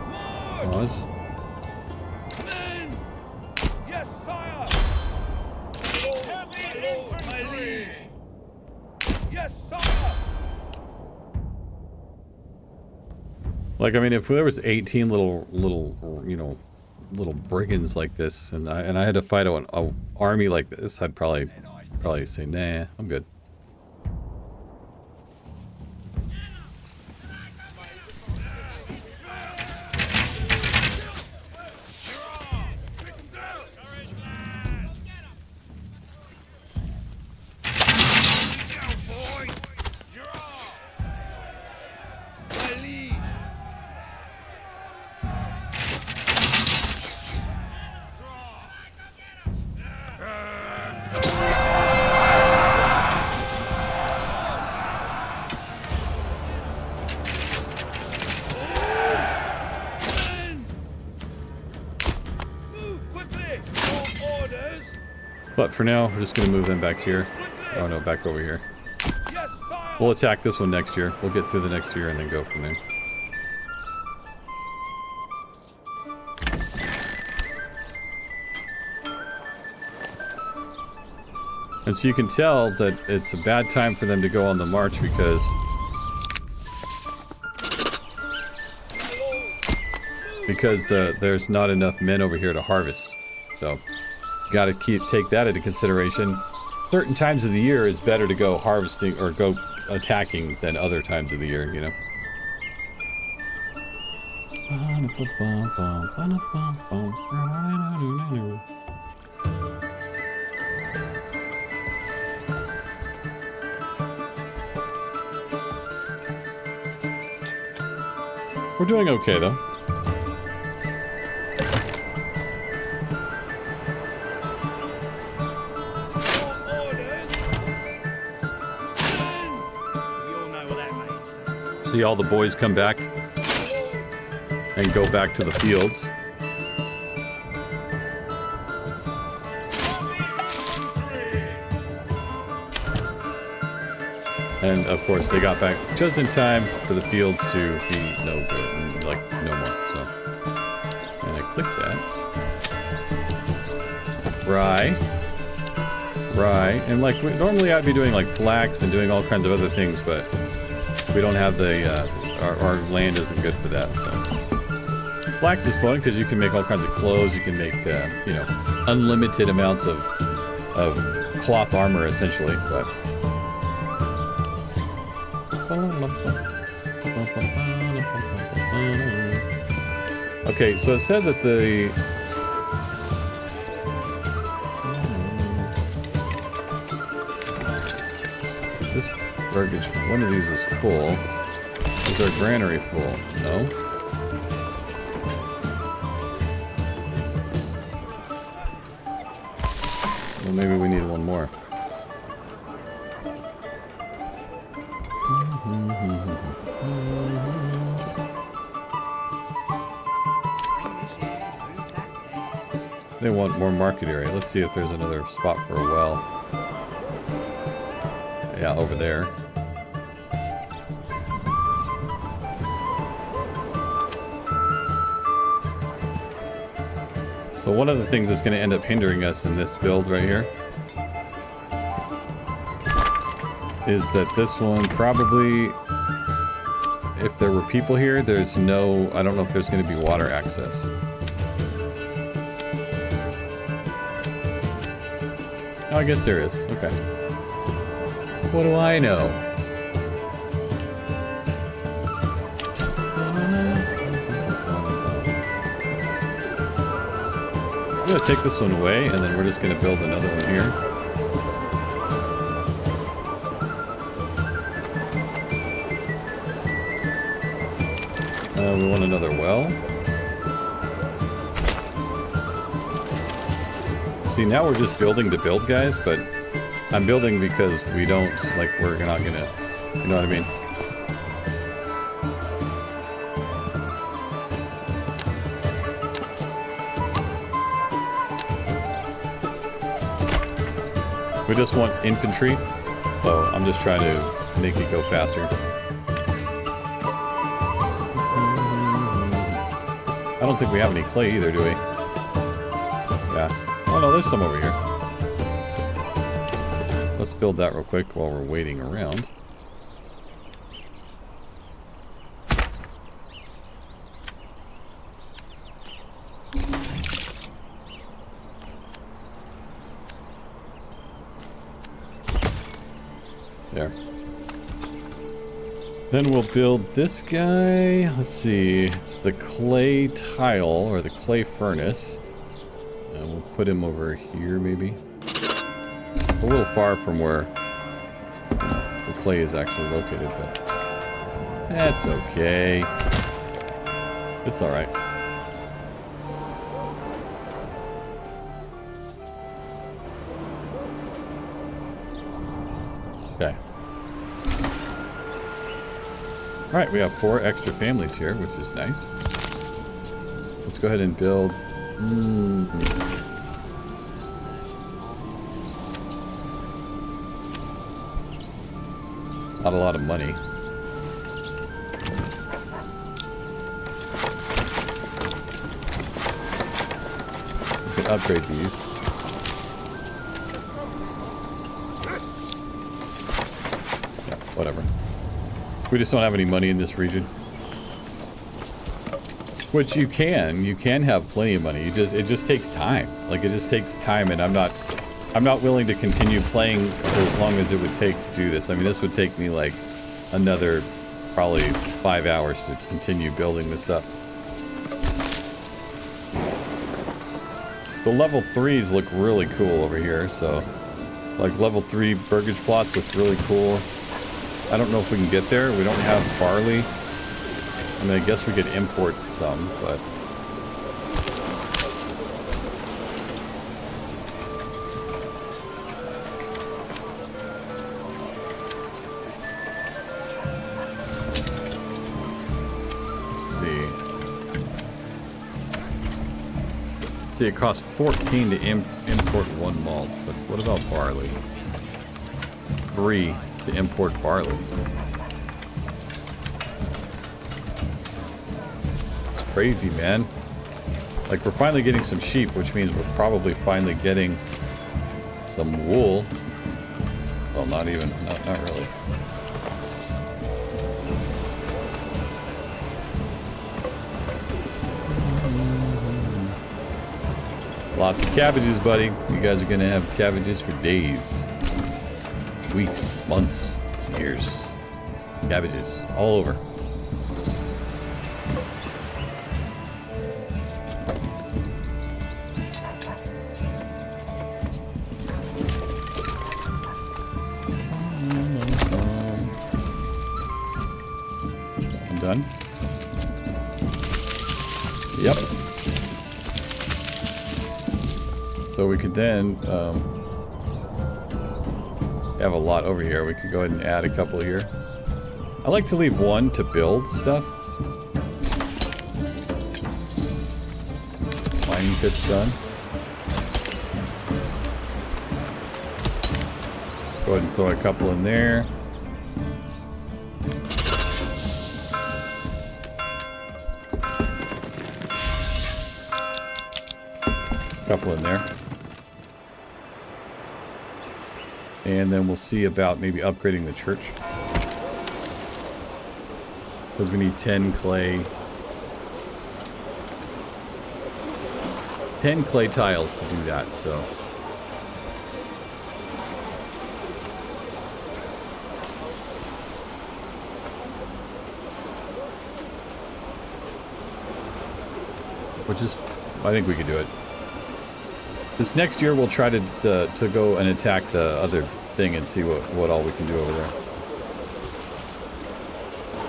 March! Pause. Men! Yes, sire! My lord, my liege! Yes, sire! Like, I mean, if there was 18 little, you know, little brigands like this, and I had to fight an army like this, I'd probably say, nah, I'm good. But for now, we're just going to move them back here. Oh no, back over here. Yes, sire. We'll attack this one next year. We'll get through the next year and then go from there. And so you can tell that it's a bad time for them to go on the march because there's not enough men over here to harvest. So got to take that into consideration. Certain times of the year is better to go harvesting or go attacking than other times of the year, you know. We're doing okay though. See all the boys come back and go back to the fields. And of course they got back just in time for the fields to be no more. So, and I click that. Rye, and like normally I'd be doing like flax and doing all kinds of other things, but we don't have the, our land isn't good for that, so. Flax is fun because you can make all kinds of clothes, you can make, you know, unlimited amounts of cloth armor, essentially, but. Okay, so it said that this Burgage, one of these is full. Is our granary full? No. Well, maybe we need one more. They want more market area. Let's see if there's another spot for a well. Yeah, over there. So one of the things that's going to end up hindering us in this build right here is that this one probably, if there were people here, there's no, I don't know if there's going to be water access. Oh, I guess there is. Okay. What do I know? I'm gonna take this one away, and then we're just gonna build another one here. We want another well. See, now we're just building to build, guys, but I'm building because we don't, like, we're not gonna, you know what I mean? We just want infantry, so I'm just trying to make it go faster. I don't think we have any clay either, do we? Yeah. Oh no, there's some over here. Let's build that real quick while we're waiting around. There. Then we'll build this guy. Let's see. It's the clay tile or the clay furnace. We'll put him over here, maybe. A little far from where the clay is actually located, but that's okay. It's all right. Okay. All right, we have 4 extra families here, which is nice. Let's go ahead and build. Not a lot of money. We could upgrade these. Yeah, whatever. We just don't have any money in this region. Which you can have plenty of money. It just takes time. Like, it just takes time, and I'm not willing to continue playing for as long as it would take to do this. I mean, this would take me like another probably 5 hours to continue building this up. The level 3s look really cool over here, so like level 3 burgage plots look really cool. I don't know if we can get there. We don't have barley. I mean, I guess we could import some, but... Let's see. See, it costs 14 to import 1 malt, but what about barley? 3 to import barley. Crazy, man. Like, we're finally getting some sheep, which means we're probably finally getting some wool. Well, not even. Not really. Lots of cabbages, buddy. You guys are gonna have cabbages for days, weeks, months, years. Cabbages all over. Done. Yep. So we could then have a lot over here. We could go ahead and add a couple here. I like to leave 1 to build stuff. Mining pit's done. Go ahead and throw a couple in there. Couple in there. And then we'll see about maybe upgrading the church. Because we need 10 clay. 10 clay tiles to do that, so. Which is, I think we could do it. This next year we'll try to go and attack the other thing and see what all we can do over there.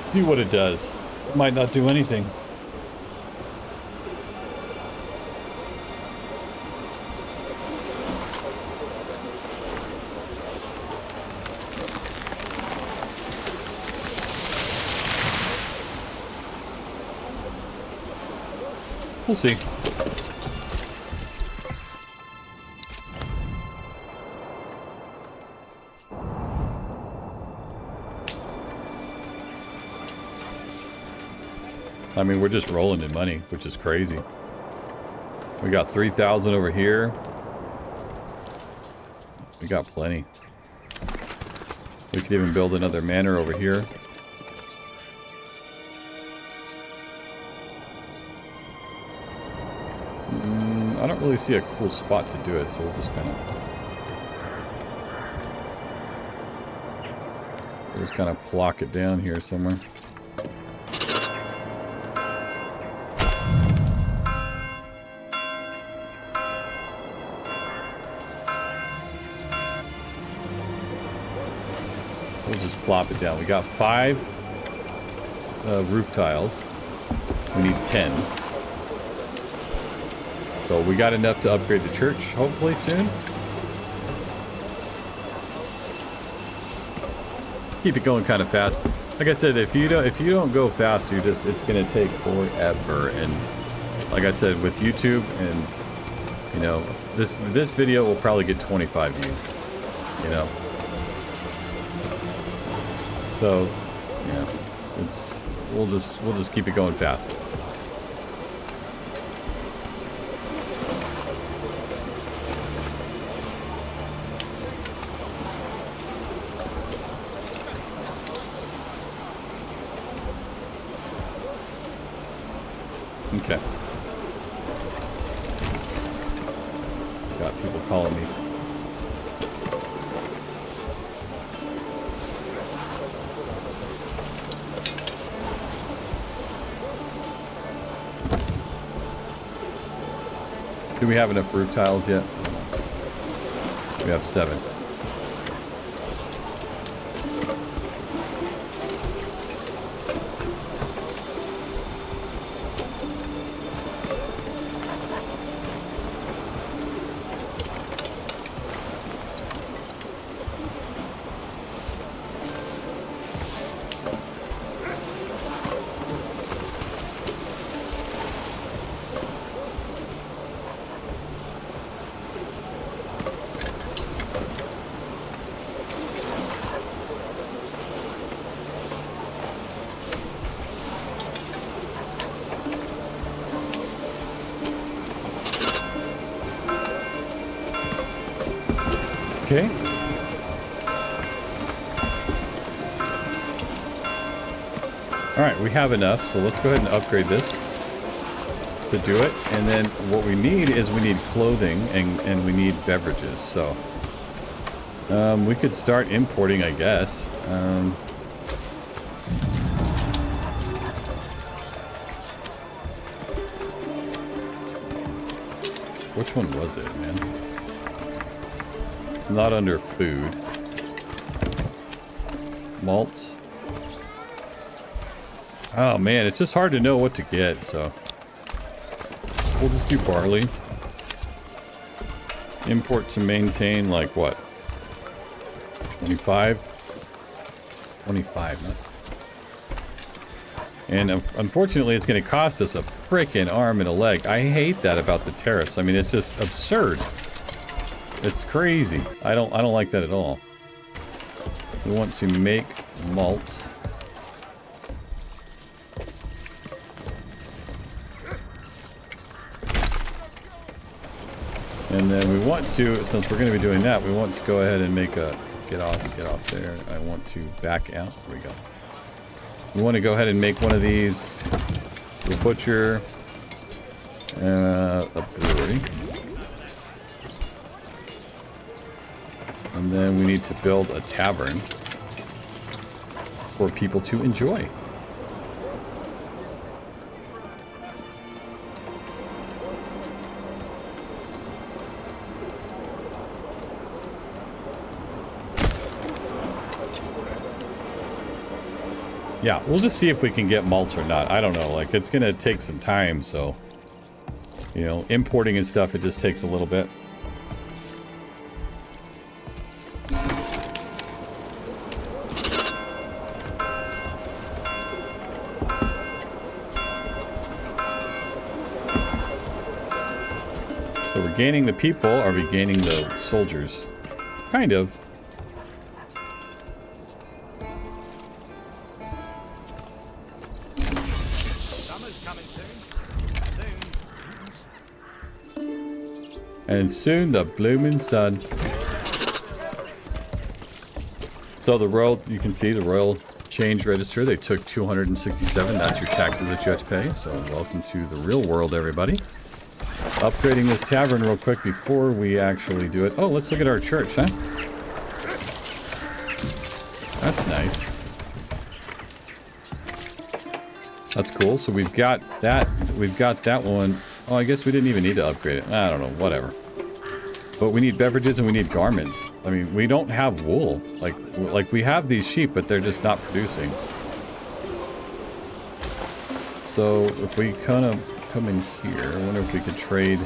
See what it does. It might not do anything. We'll see. I mean, we're just rolling in money, which is crazy. We got 3,000 over here. We got plenty. We could even build another manor over here. I don't really see a cool spot to do it, so we'll just kind of... We'll just kind of plock it down here somewhere. We'll just plop it down. We got 5 roof tiles. We need 10. So we got enough to upgrade the church, hopefully soon. Keep it going kind of fast. Like I said, if you don't go fast, it's gonna take forever. And like I said, with YouTube, and you know, this video will probably get 25 views. You know. So yeah, we'll just keep it going fast. Okay. Got people calling me. Do we have enough roof tiles yet? We have 7. Okay. Alright, we have enough, so let's go ahead and upgrade this to do it. And then what we need is we need clothing and we need beverages, so we could start importing, I guess. Which one was it, man? Not under food. Malts. Oh man, it's just hard to know what to get, so we'll just do barley. Import to maintain, like what? 25? 25, huh? And unfortunately, it's going to cost us a freaking arm and a leg. I hate that about the tariffs. I mean, it's just absurd. It's crazy. I don't like that at all. We want to make malts. And then we want to, since we're going to be doing that, we want to go ahead and make a get off there. I want to back out. There we go. We want to go ahead and make one of these. The butcher, a brewery. And then we need to build a tavern for people to enjoy. Yeah, we'll just see if we can get malts or not. I don't know, like, it's gonna take some time, so, you know, importing and stuff, it just takes a little bit. So we're gaining the people, are we gaining the soldiers? Kind of. And soon the blooming sun. So the royal, you can see the royal change register, they took 267. That's your taxes that you have to pay. So welcome to the real world, everybody. Upgrading this tavern real quick before we actually do it. Oh, let's look at our church, huh? That's nice. That's cool. So we've got that. We've got that one. Oh, I guess we didn't even need to upgrade it. I don't know. Whatever. But we need beverages and we need garments. I mean, we don't have wool. Like we have these sheep, but they're just not producing. So if we kind of come in here, I wonder if we could trade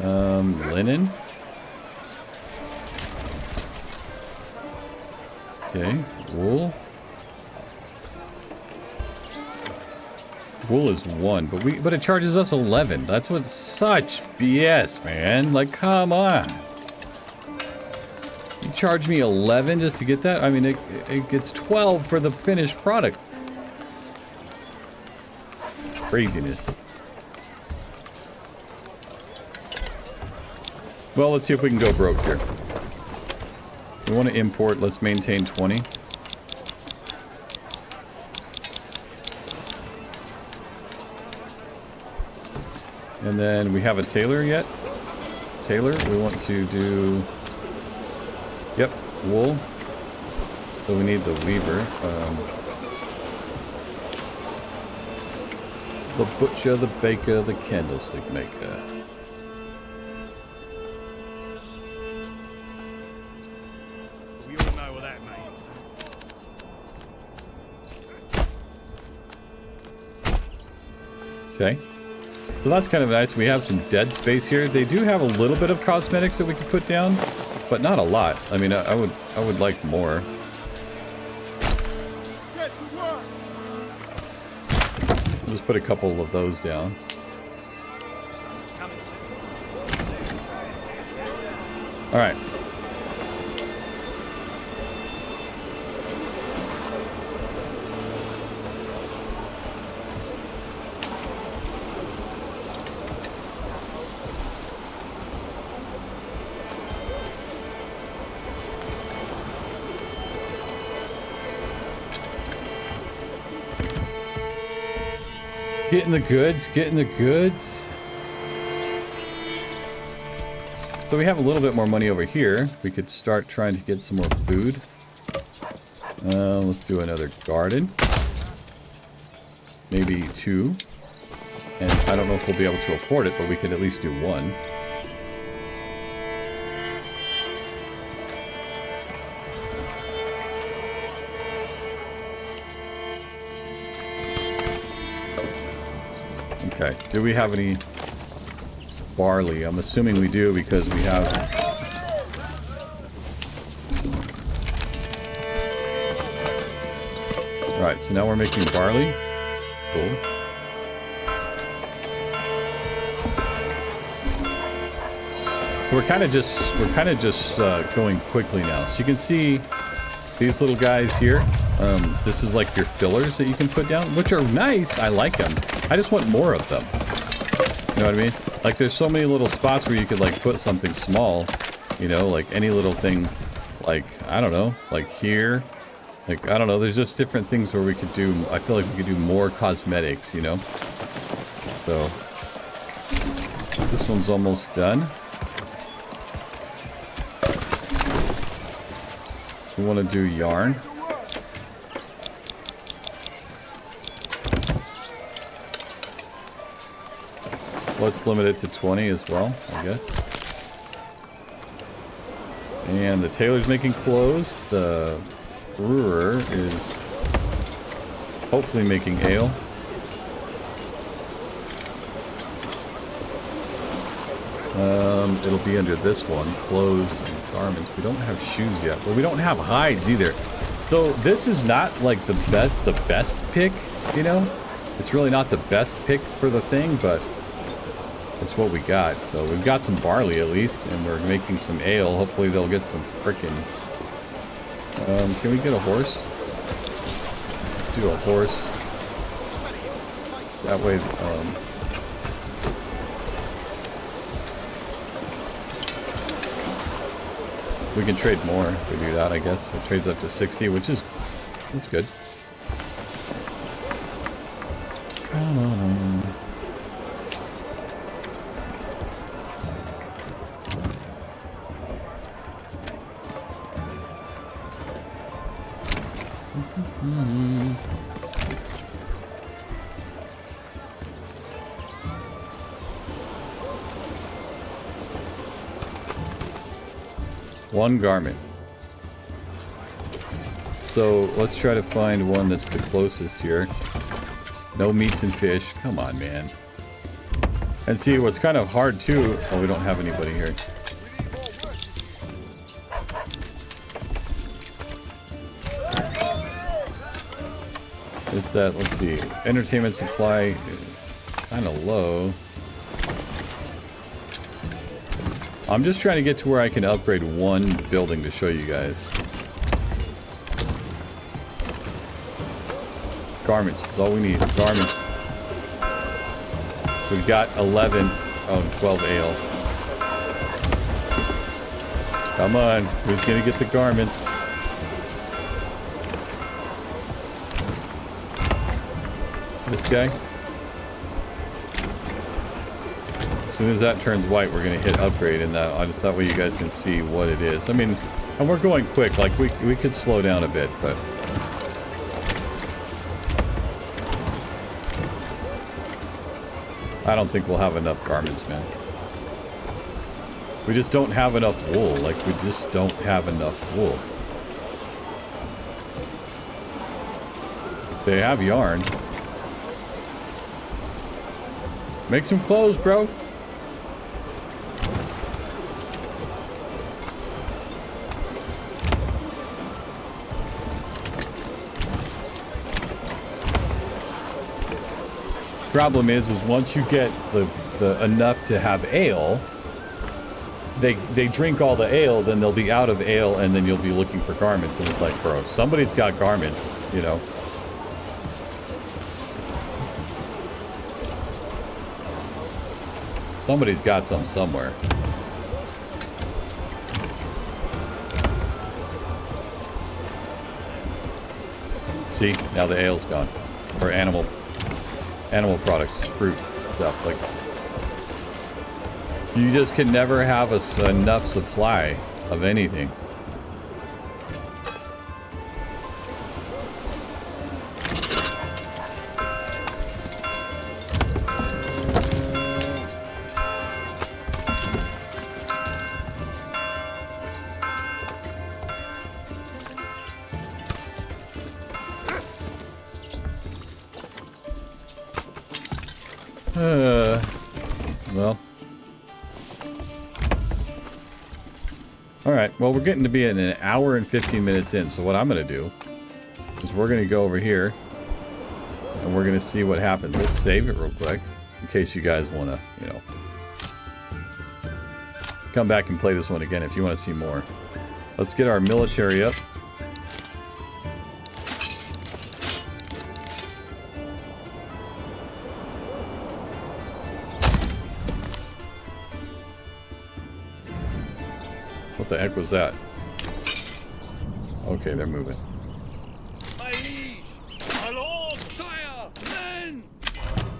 linen. Okay, wool. Wool is 1, but it charges us 11. That's what's such BS, man. Like, come on. You charge me 11 just to get that? I mean, it gets 12 for the finished product. Craziness. Well, let's see if we can go broke here. We want to import. Let's maintain 20. And then we have a tailor yet. Tailor, we want to do... Yep, wool. So we need the weaver. The butcher, the baker, the candlestick maker. We all know what that means. Okay. So that's kind of nice. We have some dead space here. They do have a little bit of cosmetics that we could put down, but not a lot. I mean, I would like more. Get to work. We'll just put a couple of those down. Someone's coming soon. All right. Getting the goods, getting the goods. So we have a little bit more money over here. We could start trying to get some more food. Let's do another garden. Maybe 2. And I don't know if we'll be able to afford it, but we could at least do 1. Okay, do we have any barley? I'm assuming we do because we have... Alright, so now we're making barley. Cool. So we're kind of just going quickly now. So you can see these little guys here. This is like your fillers that you can put down, which are nice. I like them. I just want more of them. You know what I mean? Like there's so many little spots where you could like put something small, you know, like any little thing, like, I don't know, like here, like, I don't know. There's just different things where we could do, I feel like we could do more cosmetics, you know? So this one's almost done. So we want to do yarn. Let's limit it to 20 as well, I guess. And the tailor's making clothes. The brewer is hopefully making ale. It'll be under this one, clothes and garments. We don't have shoes yet, but we don't have hides either. So this is not like the best pick, you know? It's really not the best pick for the thing, but that's what we got. So we've got some barley at least, and we're making some ale. Hopefully they'll get some frickin'... can we get a horse? Let's do a horse. That way, we can trade more if we do that, I guess. It trades up to 60, which is... that's good. One garment. So let's try to find one that's the closest here. No meats and fish. Come on, man. And see, what's kind of hard too... Oh, we don't have anybody here. Is that, let's see, entertainment supply, kind of low. I'm just trying to get to where I can upgrade one building to show you guys. Garments is all we need. Garments. We've got 11, oh, 12 ale. Come on, who's gonna get the garments? This guy. As soon as that turns white, we're gonna hit upgrade, and that way you guys can see what it is. I mean, and we're going quick. Like we could slow down a bit, but I don't think we'll have enough garments, man. We just don't have enough wool. Like, we just don't have enough wool. They have yarn. Make some clothes, bro. Problem is once you get the enough to have ale, they drink all the ale, then they'll be out of ale, and then you'll be looking for garments, and it's like, bro, somebody's got garments, you know. Somebody's got some somewhere. See, now the ale's gone. Or animal products, fruit, stuff. Like, you just can never have enough supply of anything. Well. Alright, well, we're getting to be in an hour and 15 minutes in, so what I'm going to do is we're going to go over here and we're going to see what happens. Let's save it real quick in case you guys want to, you know, come back and play this one again if you want to see more. Let's get our military up. What the heck was that? Okay, they're moving. My liege! My lord! Sire! Men!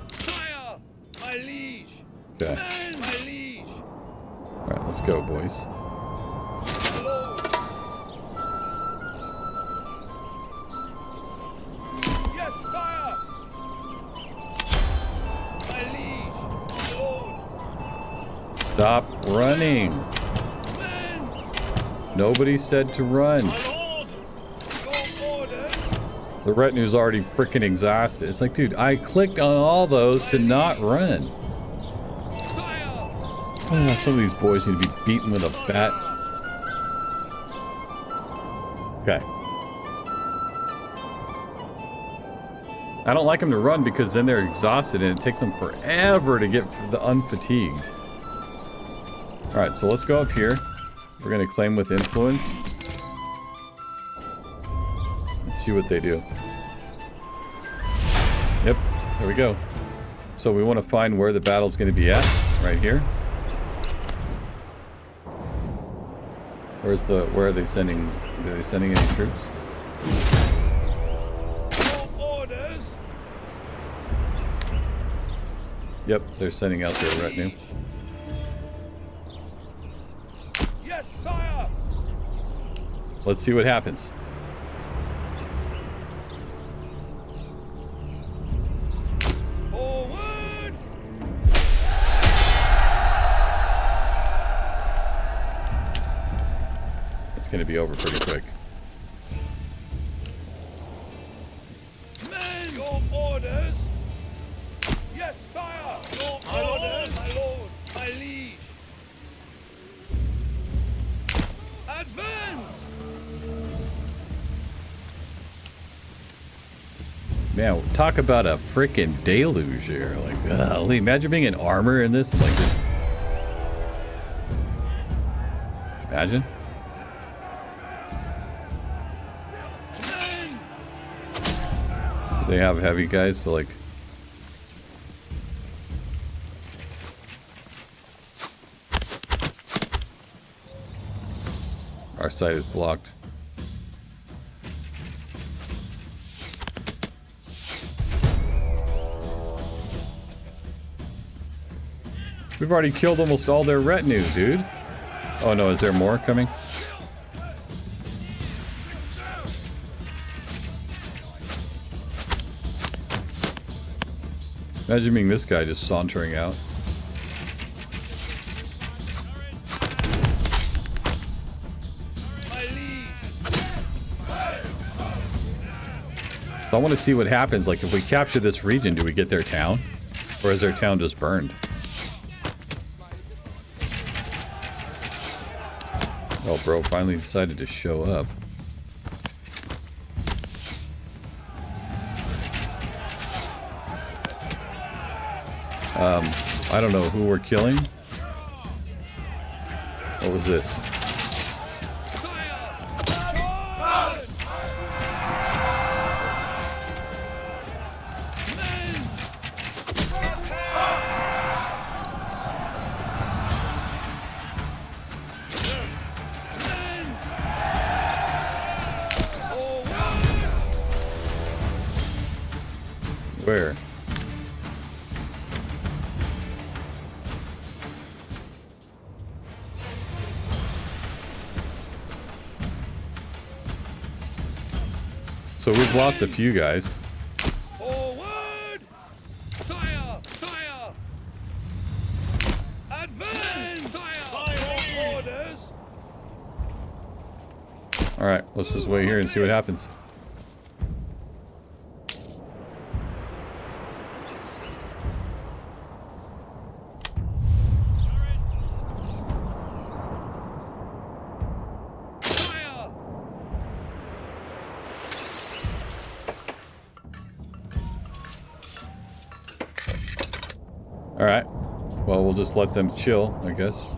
Sire! My liege! Okay. Men! My liege! Alright, let's go, boys. My lord! Yes, sire! My liege! My lord! Stop running! Nobody said to run. My lord! Your orders! The retinue's already freaking exhausted. It's like, dude, I clicked on all those to not run. Sire! Oh, some of these boys need to be beaten with a bat. Okay. I don't like them to run because then they're exhausted and it takes them forever to get the unfatigued. Alright, so let's go up here. We're going to claim with influence. Let's see what they do. Yep, there we go. So we want to find where the battle's going to be at, right here. Where are they sending? Are they sending any troops? Your orders! Yep, they're sending out their retinue. Yes, sire! Let's see what happens. Forward! going to be over pretty quick. Men! Your orders! Yes, sire! Your orders, my lord, my liege! Advance! Man, talk about a freaking deluge here. Like, golly, imagine being in armor in this. Like, imagine. They have heavy guys, so like. Our side is blocked. We've already killed almost all their retinue, dude. Oh no, is there more coming? Imagine being this guy just sauntering out. So I want to see what happens. Like, if we capture this region, do we get their town? Or is their town just burned? Oh, bro finally decided to show up. I don't know who we're killing. What was this? Where? So we've lost a few guys. Forward! Sire! Sire! Advance! Sire! Orders! Alright, let's just wait here and see what happens. Alright. Well, we'll just let them chill, I guess.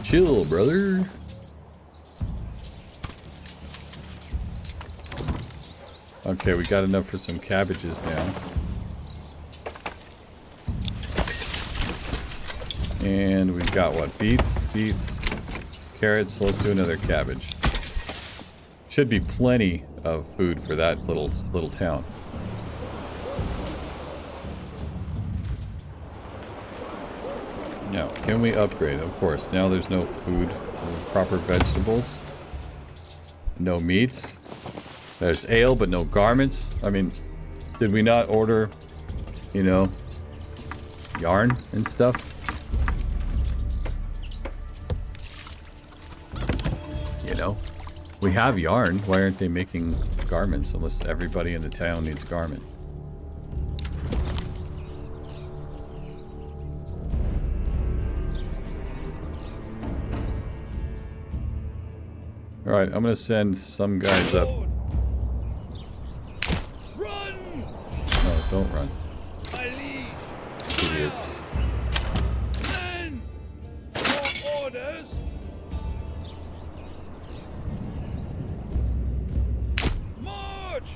Chill, brother. Okay, we got enough for some cabbages now. And we've got what? Beets, carrots. So let's do another cabbage. Should be plenty of food for that little town. Now, can we upgrade? Of course. Now there's no food, no proper vegetables, no meats. There's ale, but no garments. I mean, did we not order, you know, yarn and stuff? You know, we have yarn. Why aren't they making garments unless everybody in the town needs garment? Alright, I'm gonna send some guys up. Run! No, don't run. My liege! Idiots. Men! Your orders! March!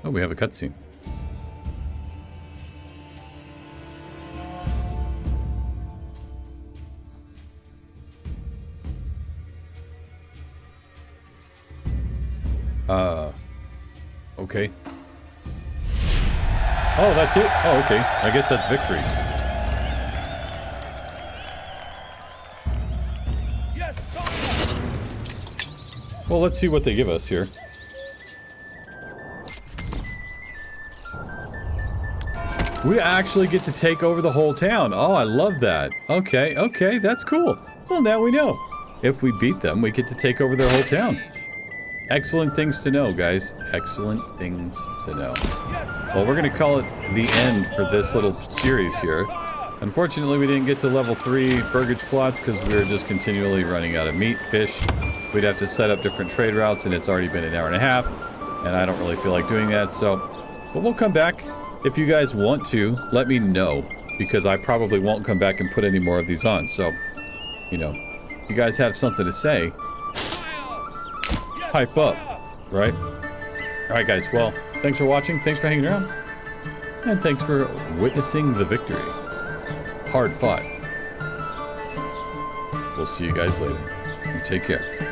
Oh, we have a cutscene. Okay. Oh, that's it? Oh, okay. I guess that's victory. Yes, sire! Well, let's see what they give us here. We actually get to take over the whole town. Oh, I love that. Okay, okay, that's cool. Well, now we know. If we beat them, we get to take over their whole town. Excellent things to know, guys. Excellent things to know. Well, we're going to call it the end for this little series here. Unfortunately, we didn't get to level 3 burgage plots because we were just continually running out of meat, fish. We'd have to set up different trade routes, and it's already been an hour and a half, and I don't really feel like doing that, so... But we'll come back. If you guys want to, let me know, because I probably won't come back and put any more of these on, so... You know, if you guys have something to say, pipe up, right? Alright guys, well, thanks for watching, thanks for hanging around, and thanks for witnessing the victory. Hard fought. We'll see you guys later. You take care.